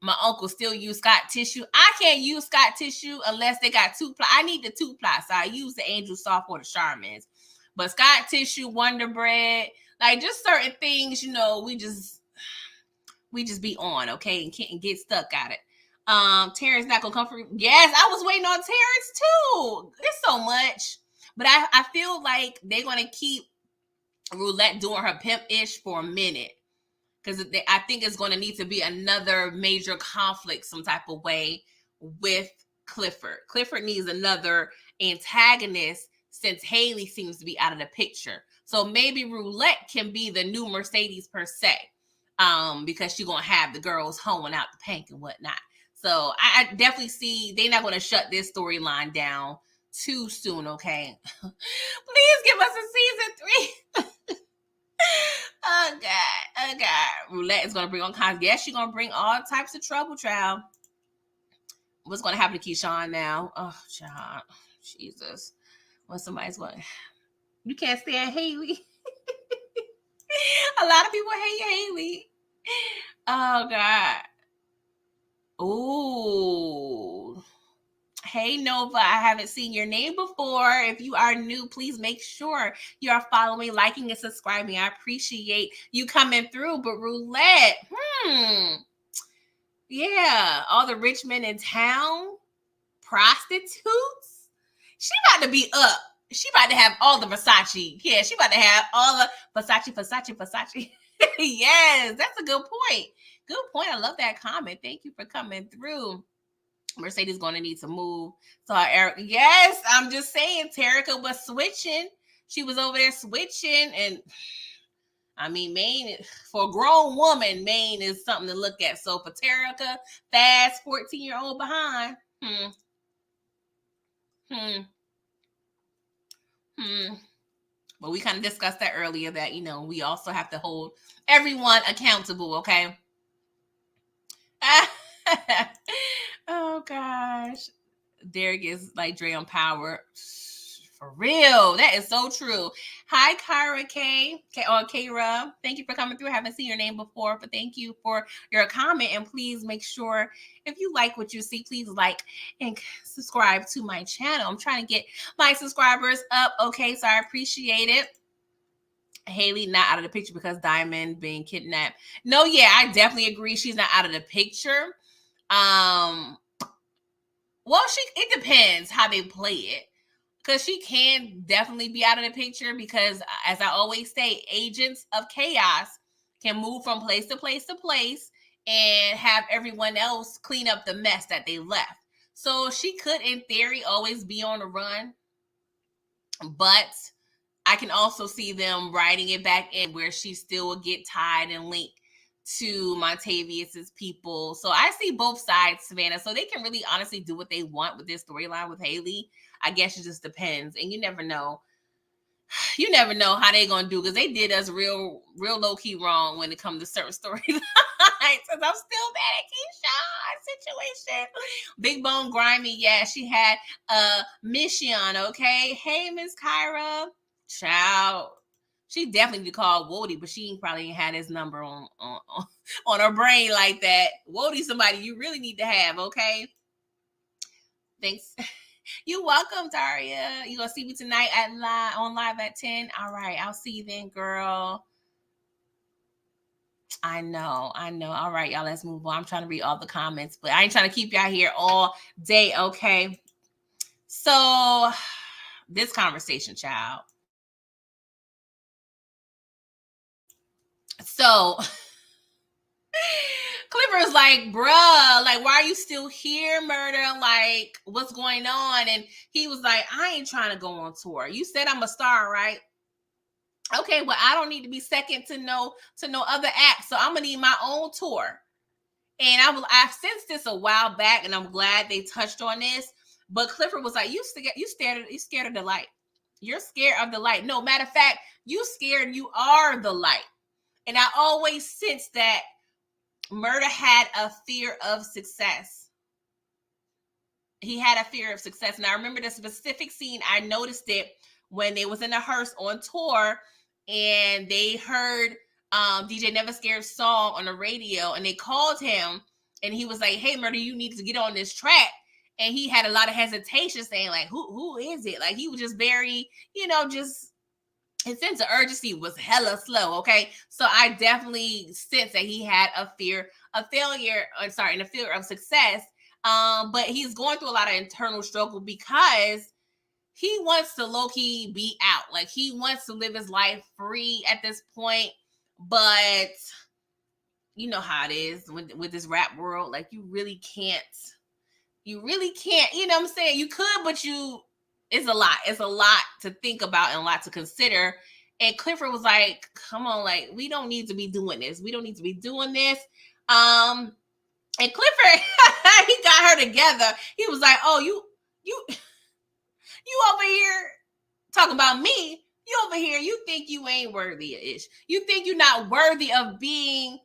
my uncle still use Scott tissue. I can't use Scott tissue unless they got 2-ply. I need the 2-ply, so I use the Angel Soft or the Charmin's. But Scott tissue, Wonder Bread, like just certain things, you know, we just be on, okay, and can't get stuck at it. Terrence not gonna come for. Yes, I was waiting on Terrence too. There's so much, but I feel like they're gonna keep Roulette doing her pimp-ish for a minute because I think it's going to need to be another major conflict some type of way with Clifford. Clifford needs another antagonist since Haley seems to be out of the picture. So maybe Roulette can be the new Mercedes per se, because she's going to have the girls hoeing out the pank and whatnot. So I definitely see they're not going to shut this storyline down too soon, okay? Please give us a season 3. Oh God, oh God. Roulette is gonna bring all kinds. Yes, she's gonna bring all types of trouble, child. What's gonna happen to Keyshawn now? Oh, child. Jesus. When somebody's going, you can't stand Haley. A lot of people hate Haley. Oh God. Ooh. Hey Nova, I haven't seen your name before. If you are new, please make sure you are following, liking, and subscribing. I appreciate you coming through. But Roulette, yeah, all the rich men in town, prostitutes. She about to be up. She about to have all the Versace. Yeah, she about to have all the Versace. Yes, that's a good point. Good point. I love that comment. Thank you for coming through. Mercedes going to need to move. So Eric, yes, I'm just saying, Terica was switching. She was over there switching, and I mean, Maine, for a grown woman, Maine is something to look at. So for Terica, fast 14-year-old behind. But we kind of discussed that earlier, that, you know, we also have to hold everyone accountable, okay? Oh gosh. Derek is like Dre on Power. For real. That is so true. Hi, Kyra K. Or Kara. Thank you for coming through. I haven't seen your name before, but thank you for your comment. And please make sure, if you like what you see, please like and subscribe to my channel. I'm trying to get my subscribers up. Okay, so I appreciate it. Haley not out of the picture because Diamond being kidnapped. No, yeah, I definitely agree. She's not out of the picture. Well, it depends how they play it. Because she can definitely be out of the picture because, as I always say, agents of chaos can move from place to place to place and have everyone else clean up the mess that they left. So she could, in theory, always be on the run. But I can also see them writing it back in where she still will get tied and linked to Montavious' people. So I see both sides, Savannah. So they can really honestly do what they want with this storyline with Haley. I guess it just depends. And you never know. You never know how they're going to do, because they did us real low-key wrong when it comes to certain storylines. Because I'm still mad at Keyshawn situation. Big Bone Grimy, yeah, she had a mission, okay? Hey, Miss Kyra. Child. She definitely need to call Wody, but she probably ain't had his number on her brain like that. Wody's somebody you really need to have, okay? Thanks. You're welcome, Daria. You gonna see me tonight on live at 10? All right, I'll see you then, girl. I know. All right, y'all, let's move on. I'm trying to read all the comments, but I ain't trying to keep y'all here all day, okay? So, this conversation, child. So, Clifford's like, bruh, like, why are you still here, Murder? Like, what's going on? And he was like, I ain't trying to go on tour. You said I'm a star, right? Okay, well, I don't need to be second to no other act, so I'm gonna need my own tour. And I've sensed this a while back, and I'm glad they touched on this. But Clifford was like, you scared of the light. You're scared of the light. No, matter of fact, you are the light. And I always sensed that Murder had a fear of success. He had a fear of success. And I remember the specific scene. I noticed it when they was in a hearse on tour, and they heard DJ Never Scared's song on the radio, and they called him, and he was like, hey, Murder, you need to get on this track. And he had a lot of hesitation, saying like, who is it? Like, he was just very, just his sense of urgency was hella slow. Okay. So I definitely sense that he had a fear of failure, and a fear of success. But he's going through a lot of internal struggle because he wants to low-key be out. Like, he wants to live his life free at this point. But you know how it is with this rap world. Like, you really can't, you know what I'm saying? You could, but it's a lot. It's a lot to think about and a lot to consider. And Clifford was like, come on, like, we don't need to be doing this. We don't need to be doing this. And Clifford, he got her together. He was like, oh, you You over here talking about me. You over here, you think you ain't worthy of ish. You think you're not worthy of being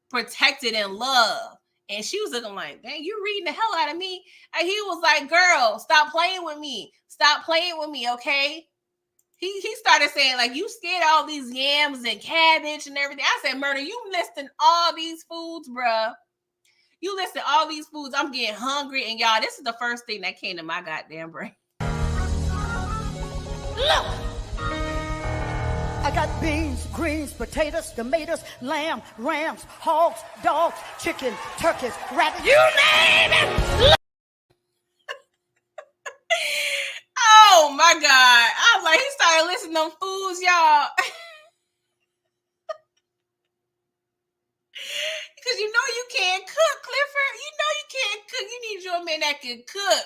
protected and loved. And she was looking like, dang, you reading the hell out of me. And he was like, girl, stop playing with me. Stop playing with me, okay? He started saying, like, you scared of all these yams and cabbage and everything. I said, Murder, you listing all these foods, bruh. You listed all these foods. I'm getting hungry. And y'all, this is the first thing that came to my goddamn brain. Look! I got beans, greens, potatoes, tomatoes, lamb, rams, hogs, dogs, chicken, turkeys, rabbits. You name it! Oh my God. I was like, he started listing them foods, y'all. Because you know you can't cook, Clifford. You know you can't cook. You need your man that can cook.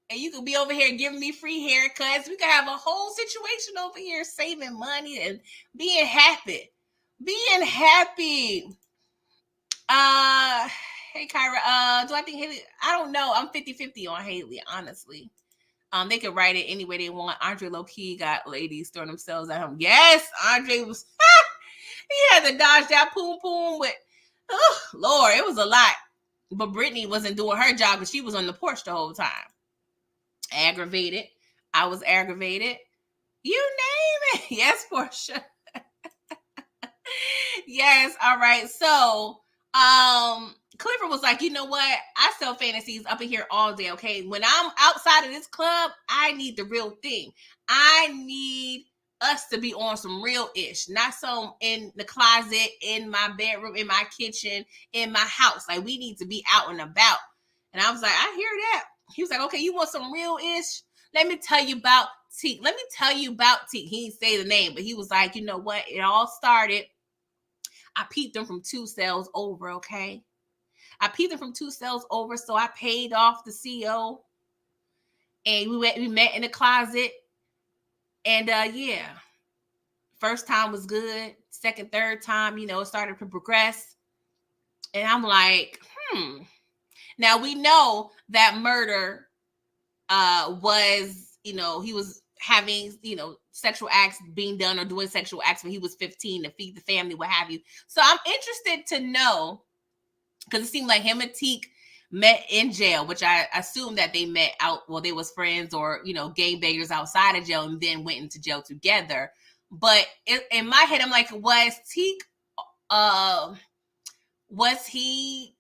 And you could be over here giving me free haircuts. We could have a whole situation over here saving money and being happy. Being happy. Hey, Kyra. Do I think Haley? I don't know. I'm 50-50 on Haley, honestly. They could write it any way they want. Andre low-key got ladies throwing themselves at him. Yes, Andre was... he had to dodge that poom with... Oh, Lord, it was a lot. But Brittany wasn't doing her job because she was on the porch the whole time. Aggravated. I was aggravated. You name it. Yes, Portia. Yes. All right. So, Clifford was like, you know what? I sell fantasies up in here all day. Okay. When I'm outside of this club, I need the real thing. I need us to be on some real ish, not some in the closet, in my bedroom, in my kitchen, in my house. Like, we need to be out and about. And I was like, I hear that. He was like, okay, you want some real ish? Let me tell you about Teak. Let me tell you about Teak. He didn't say the name, but he was like, you know what? It all started. I peeped them from 2 cells over, okay? I peeped them from 2 cells over, so I paid off the CO. And we met in the closet. And yeah, first time was good. Second, third time, it started to progress. And I'm like, Now we know that Murder was, he was having, sexual acts being done or doing sexual acts when he was 15 to feed the family, what have you. So I'm interested to know, because it seemed like him and Teak met in jail, which I assume that they met out, well, they was friends or, gangbangers outside of jail and then went into jail together. But in my head, I'm like, was Teak, was he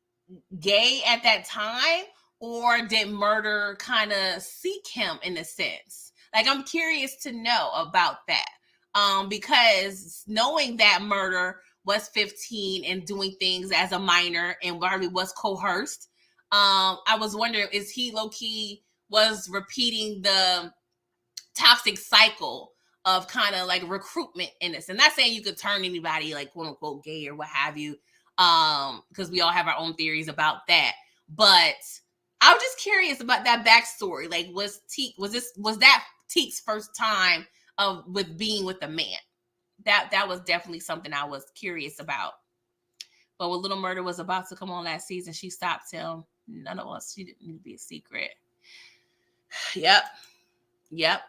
gay at that time, or did Murder kind of seek him in a sense? Like, I'm curious to know about that. Because knowing that Murder was 15 and doing things as a minor and Barbie was coerced, I was wondering, is he low-key was repeating the toxic cycle of kind of like recruitment in this? And not saying you could turn anybody like quote unquote gay or what have you, because we all have our own theories about that. But I was just curious about that backstory. Like, was that Teak's first time with being with a man? That was definitely something I was curious about. But when Little Murder was about to come on last season, she stopped him. None of us. She didn't need to be a secret. Yep.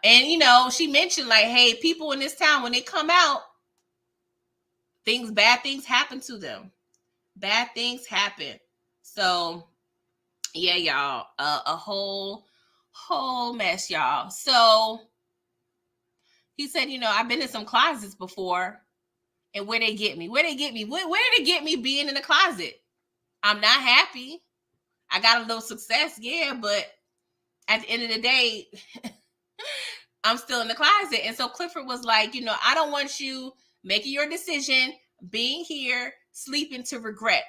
And she mentioned like, hey, people in this town, when they come out, bad things happen to them. Bad things happen. So yeah, y'all, a whole mess, y'all. So he said, I've been in some closets before, and where they get me? Where did they get me being in the closet? I'm not happy. I got a little success, yeah, but at the end of the day, I'm still in the closet. And so Clifford was like, I don't want you making your decision, being here, sleeping to regret,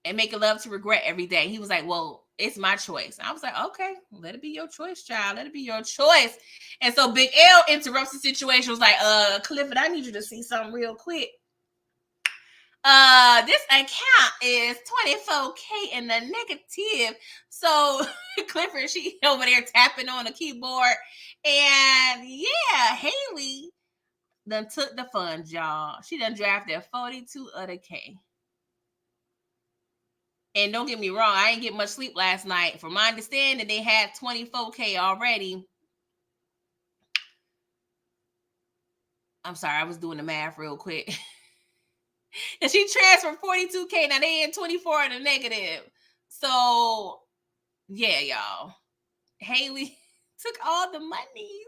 and making love to regret every day. He was like, well, it's my choice. I was like, okay, let it be your choice, child. Let it be your choice. And so Big L interrupts the situation, was like, Clifford, I need you to see something real quick. This account is 24K in the negative. So Clifford, she over there tapping on the keyboard. And yeah, Haley done took the funds, y'all. She done drafted 42 other K. And don't get me wrong, I ain't get much sleep last night. From my understanding, they had 24K already I'm sorry, I was doing the math real quick. And she transferred $42K. Now they in 24 in the negative. So yeah, y'all. Haley took all the monies.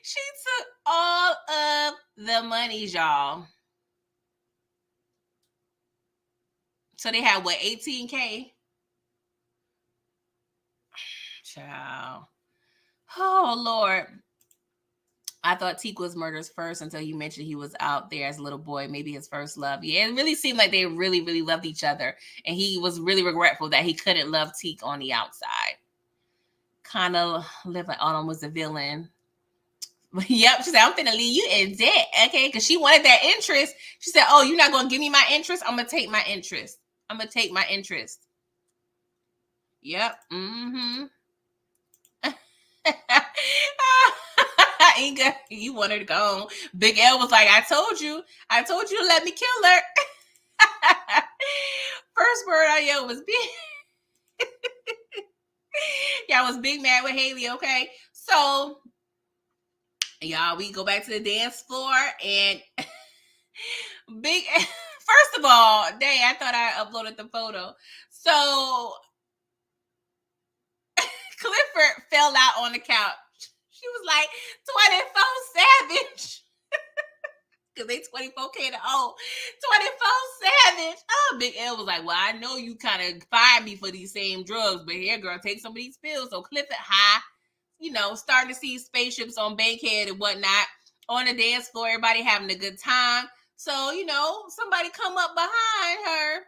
She took all of the monies, y'all. So they had what, 18K? Child. Oh Lord. I thought Teak was murdered first until you mentioned he was out there as a little boy, maybe his first love. Yeah, it really seemed like they really, really loved each other. And he was really regretful that he couldn't love Teak on the outside. Kind of lived like Autumn was a villain. Yep, she said, I'm finna leave you in debt, okay? Because she wanted that interest. She said, oh, you're not going to give me my interest? I'm going to take my interest. I'm going to take my interest. Yep, mm-hmm. Inga, you want her to go home. Big L was like, I told you to let me kill her. First word I yelled was big. Y'all was big mad with Haley, okay? So, y'all, we go back to the dance floor and big. First of all, dang, I thought I uploaded the photo. So, Clifford fell out on the couch. She was like, 24 Savage. Because they 24K to old. 24 Savage. Oh, Big L was like, well, I know you kind of fired me for these same drugs, but here, girl, take some of these pills. So Clifford high, starting to see spaceships on Bankhead and whatnot. On the dance floor, everybody having a good time. So, somebody come up behind her.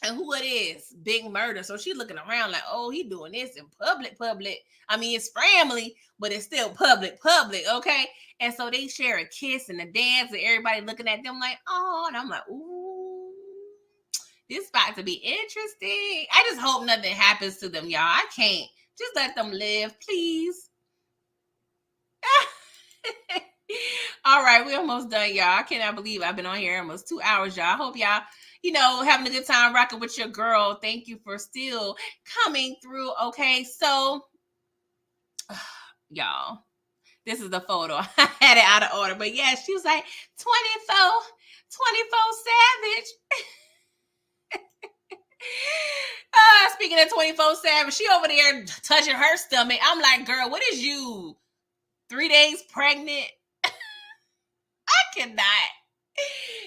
And who it is? Big Murder. So she looking around like, oh, he doing this in public. I mean, it's family, but it's still public, okay? And so they share a kiss and a dance, and everybody looking at them like, oh, and I'm like, ooh, this about to be interesting. I just hope nothing happens to them, y'all. I can't. Just let them live, please. All right, we're almost done, y'all. I cannot believe I've been on here almost 2 hours, y'all. I hope y'all having a good time rocking with your girl. Thank you for still coming through. Okay, so y'all, this is the photo. I had it out of order, but yeah, she was like 24 Savage. Speaking of 24 Savage, she over there touching her stomach. I'm like, girl, what is you? 3 days pregnant? I cannot.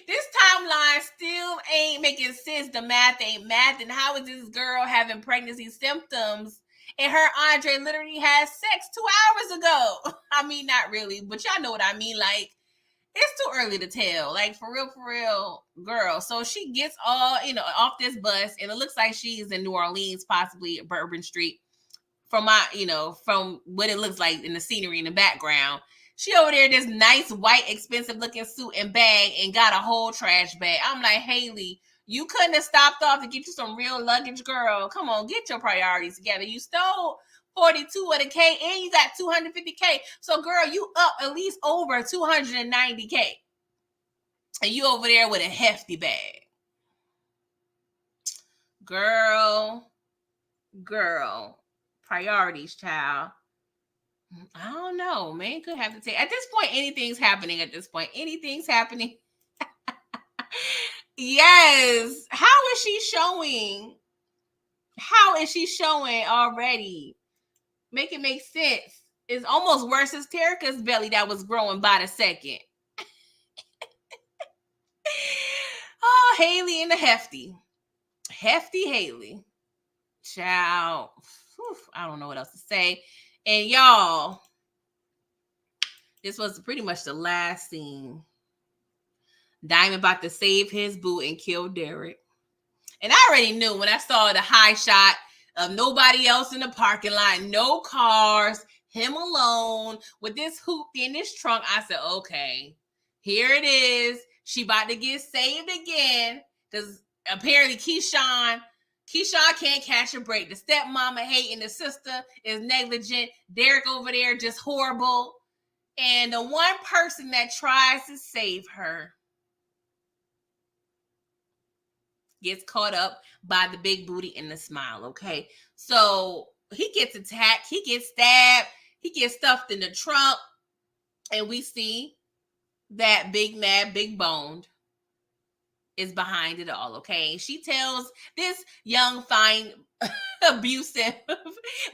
This timeline still ain't making sense. The math ain't math. And how is this girl having pregnancy symptoms and her Andre literally had sex 2 hours ago? I mean, not really, but y'all know what I mean. Like, it's too early to tell. Like, for real, girl. So she gets all, off this bus, and it looks like she's in New Orleans, possibly at Bourbon Street. From from what it looks like in the scenery in the background. She over there, this nice, white, expensive looking suit and bag, and got a whole trash bag. I'm like, Haley, you couldn't have stopped off to get you some real luggage, girl. Come on, get your priorities together. You stole 42 of the K, and you got 250K. So, girl, you up at least over 290K. And you over there with a hefty bag. Girl. Priorities, child. I don't know. Man could have to take. At this point, anything's happening. Anything's happening. Yes. How is she showing already? Make it make sense. It's almost worse as Terica's belly that was growing by the second. Oh, Haley and the hefty. Hefty Haley. Child. Whew, I don't know what else to say. And y'all, this was pretty much the last scene. Diamond about to save his boo and kill Derek. And I already knew when I saw the high shot of nobody else in the parking lot, no cars, him alone with this hoop in his trunk. I said, okay, here it is. She about to get saved again because apparently Keyshawn can't catch a break. The stepmama hating, the sister is negligent. Derek over there just horrible. And the one person that tries to save her gets caught up by the big booty and the smile, okay? So he gets attacked. He gets stabbed. He gets stuffed in the trunk. And we see that Big Mad, Big Boned is behind it all, okay? She tells this young, fine, abusive,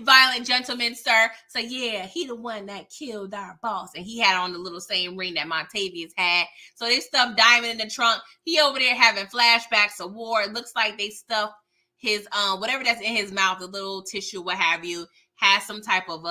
violent gentleman, sir, so yeah, he the one that killed our boss. And he had on the little same ring that Montavious had. So they stuffed Diamond in the trunk. He over there having flashbacks of war. It looks like they stuffed his, whatever that's in his mouth, the little tissue, what have you, has some type of,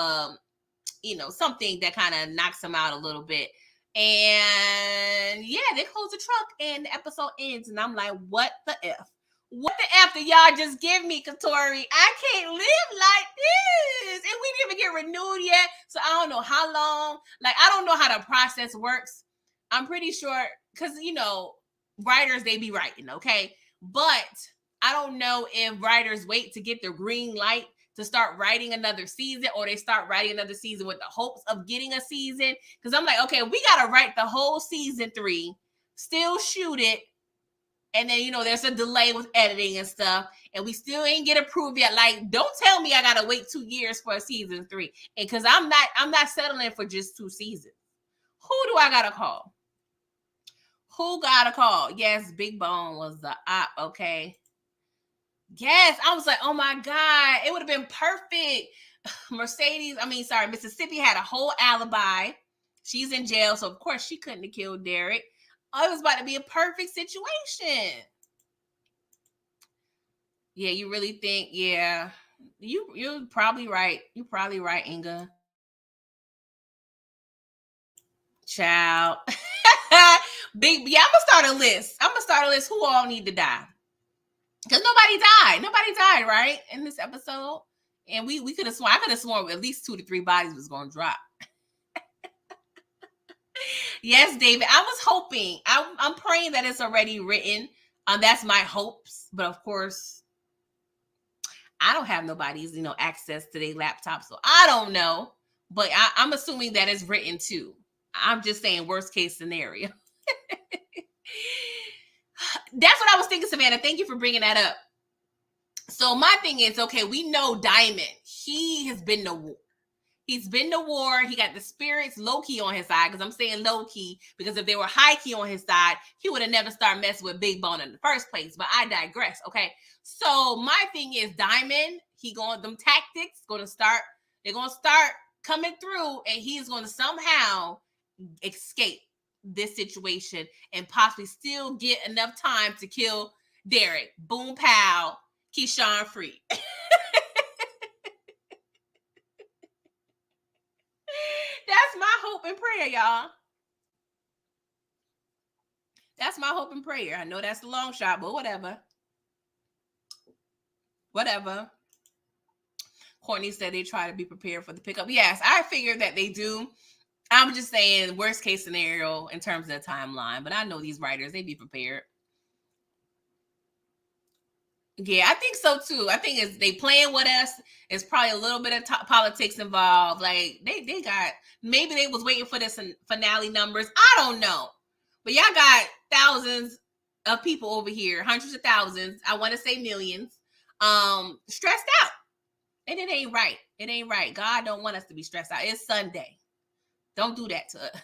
something that kind of knocks him out a little bit. And yeah, they close the truck and the episode ends. And I'm like, what the F? What the F did y'all just give me, Katori? I can't live like this. And we didn't even get renewed yet. So I don't know how long. Like, I don't know how the process works. I'm pretty sure, because, writers, they be writing, okay? But I don't know if writers wait to get their green light to start writing another season, or they start writing another season with the hopes of getting a season. Because I'm like, okay, we got to write the whole season 3, still shoot it, and then, there's a delay with editing and stuff, and we still ain't get approved yet. Like, don't tell me I got to wait 2 years for a season 3. And because I'm not settling for just 2 seasons. Who do I got to call? Who got to call? Yes, Big Bone was the op, okay? Yes, I was like, oh my God, it would have been perfect. Mississippi had a whole alibi. She's in jail, so of course she couldn't have killed Derek. Oh, it was about to be a perfect situation. Yeah, you really think? Yeah, you're probably right. You're probably right, Inga. Child. I'm gonna start a list. Who all need to die? Because nobody died, right, in this episode. And we could have sworn, I could have sworn at least 2 to 3 bodies was going to drop. Yes, David, I was hoping, I'm praying that it's already written. That's my hopes. But of course, I don't have nobody's, access to their laptop, so I don't know. But I'm assuming that it's written too. I'm just saying worst case scenario. That's what I was thinking, Savannah. Thank you for bringing that up. So my thing is, okay, we know Diamond. He has been to war. He's been to war. He got the spirits low-key on his side, because I'm saying low-key because if they were high-key on his side, he would have never started messing with Big Bone in the first place. But I digress, okay? So my thing is, Diamond, them tactics they're going to start coming through, and he's going to somehow escape this situation and possibly still get enough time to kill Derek. Boom, pow, Keyshawn free. That's my hope and prayer, y'all. That's my hope and prayer. I know that's a long shot, but whatever. Courtney said they try to be prepared for the pickup. Yes, I figured that they do. I'm just saying worst case scenario in terms of the timeline, but I know these writers, they be prepared. Yeah, I think so too. I think it's they playing with us. It's probably a little bit of politics involved. Like they got, maybe they was waiting for this finale numbers. I don't know, but y'all got thousands of people over here, hundreds of thousands. I want to say millions, stressed out, and it ain't right. It ain't right. God don't want us to be stressed out. It's Sunday. Don't do that to us.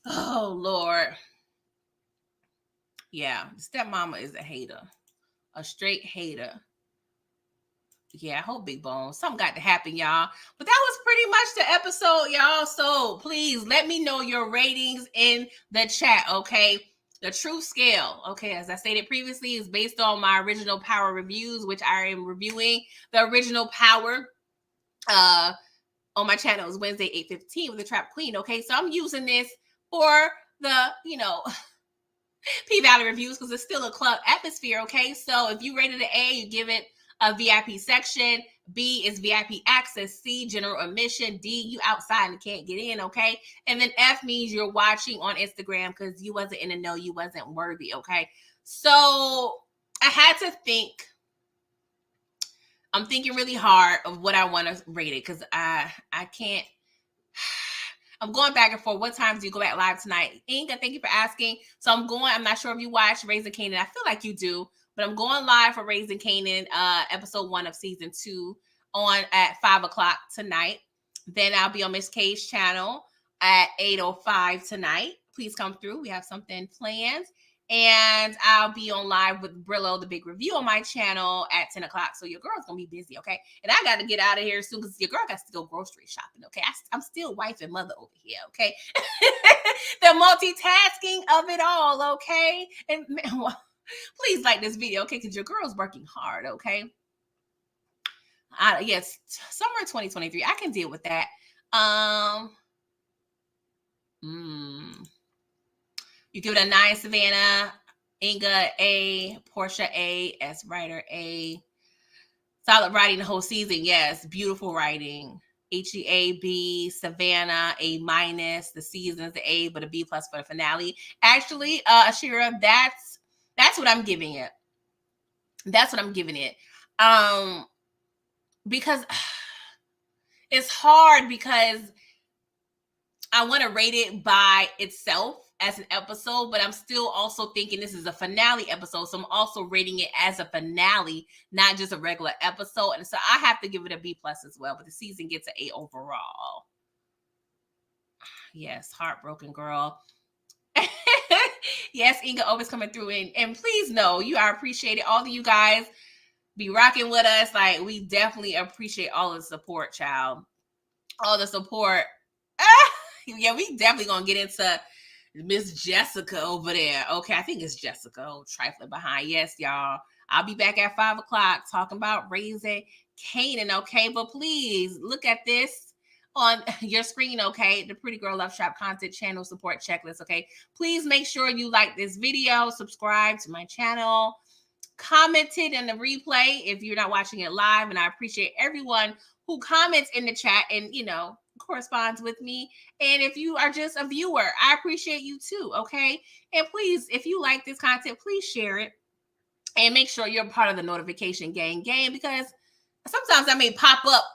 Oh Lord. Yeah, stepmama is a hater, a straight hater. Yeah, I hope Big Bone. Something got to happen, y'all. But that was pretty much the episode, y'all. So please let me know your ratings in the chat, okay? The truth scale, okay, as I stated previously, is based on my original Power reviews, which I am reviewing the original Power on my channel. Is Wednesday 8:15 with the Trap Queen, okay? So I'm using this for the, P-Valley reviews because it's still a club atmosphere, okay? So if you rated it A, you give it a VIP section. B is VIP access. C, general admission. D, you outside and can't get in, okay? And then F means you're watching on Instagram because you wasn't in the know, you wasn't worthy, okay? So I had to think. I'm thinking really hard of what I want to rate it because I can't. I'm going back and forth. What times do you go back live tonight? Inga, thank you for asking. So I'm not sure if you watch Raising Canaan. I feel like you do, but I'm going live for Raising Canaan, episode 1 of season 2 on at 5 o'clock tonight. Then I'll be on Miss K's channel at 8:05 tonight. Please come through. We have something planned. And I'll be on live with Brillo, the big review on my channel at 10 o'clock. So your girl's going to be busy, okay? And I got to get out of here soon because your girl got to go grocery shopping, okay? I'm still wife and mother over here, okay? The multitasking of it all, okay? And please like this video, okay? Because your girl's working hard, okay? Yes, summer 2023. I can deal with that. You give it a 9, Savannah. Inga, A. Portia, A. S. Writer, A. Solid writing the whole season. Yes, beautiful writing. HEA, B. Savannah, A-. The season's the A, but a B+ for the finale. Actually, Ashira, that's what I'm giving it. That's what I'm giving it. Because it's hard because I want to rate it by itself as an episode, but I'm still also thinking this is a finale episode. So I'm also rating it as a finale, not just a regular episode. And so I have to give it a B+ as well, but the season gets an A overall. Yes, heartbroken girl. Yes, Inga always coming through. And please know you are appreciated. All of you guys be rocking with us. Like, we definitely appreciate all the support, child. All the support. Yeah, we definitely gonna get into Miss Jessica over there. Okay, I think it's Jessica, trifling behind. Yes, y'all. I'll be back at 5 o'clock talking about raising Canaan. Okay, but please look at this on your screen. Okay, the Pretty Girl Love Shop content channel support checklist. Okay, please make sure you like this video, subscribe to my channel, commented in the replay if you're not watching it live, and I appreciate everyone who comments in the chat and corresponds with me. And if you are just a viewer, I appreciate you too. Okay, and please, if you like this content, please share it and make sure you're part of the notification gang because sometimes I may pop up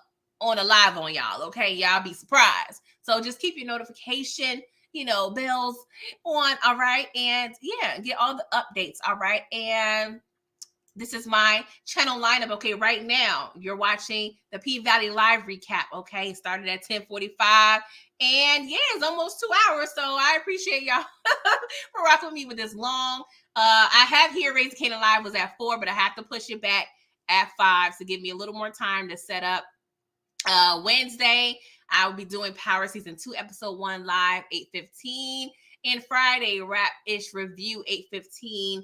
on a live on y'all. Okay, y'all be surprised. So just keep your notification bells on. All right, and yeah, get all the updates. All right, and this is my channel lineup. Okay, right now you're watching the P-Valley live recap. Okay, started at 10:45, and yeah, it's almost 2 hours. So I appreciate y'all for rocking with me with this long. I have here Raising Canaan Live was at 4, but I have to push it back at 5 to give me a little more time to set up. Wednesday, I will be doing Power Season 2, Episode 1 live, 8:15, and Friday Rap-ish Review, 8:15.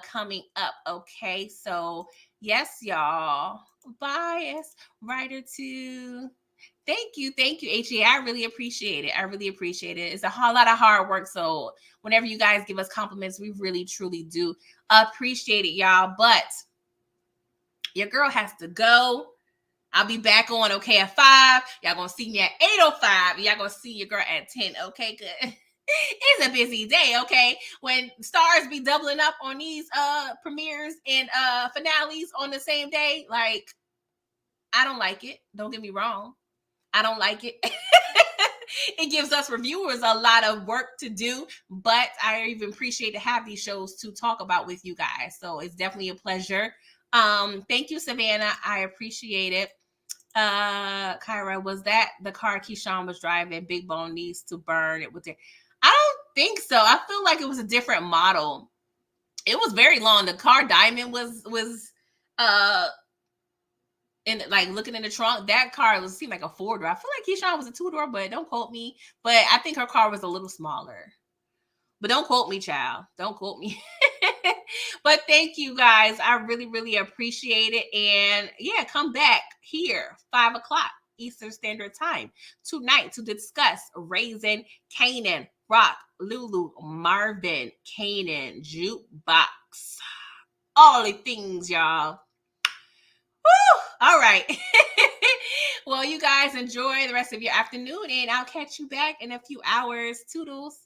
Coming up. Okay, so yes, y'all. Bias Writer 2. Thank you, HA. I really appreciate it. It's a whole lot of hard work. So whenever you guys give us compliments, we really truly do appreciate it, y'all. But your girl has to go. I'll be back on at 5. Y'all gonna see me at 8:05. Y'all gonna see your girl at 10. Okay, good. It's a busy day, okay? When stars be doubling up on these premieres and finales on the same day, like, I don't like it. Don't get me wrong. I don't like it. It gives us reviewers a lot of work to do, but I even appreciate to have these shows to talk about with you guys. So it's definitely a pleasure. Thank you, Savannah. I appreciate it. Kyra, was that the car Keyshawn was driving? Big Bone needs to burn it with it. I don't think so. I feel like it was a different model. It was very long. The car Diamond was in, like, looking in the trunk. That car seemed like a 4-door. I feel like Keyshawn was a 2-door, but don't quote me. But I think her car was a little smaller. But don't quote me, child. Don't quote me. But thank you guys. I really, really appreciate it. And yeah, come back here 5 o'clock Eastern Standard Time tonight to discuss Raising Canaan, Rock, Lulu, Marvin, Canaan, Jukebox. All the things, y'all. Woo! All right. Well, you guys enjoy the rest of your afternoon, and I'll catch you back in a few hours. Toodles.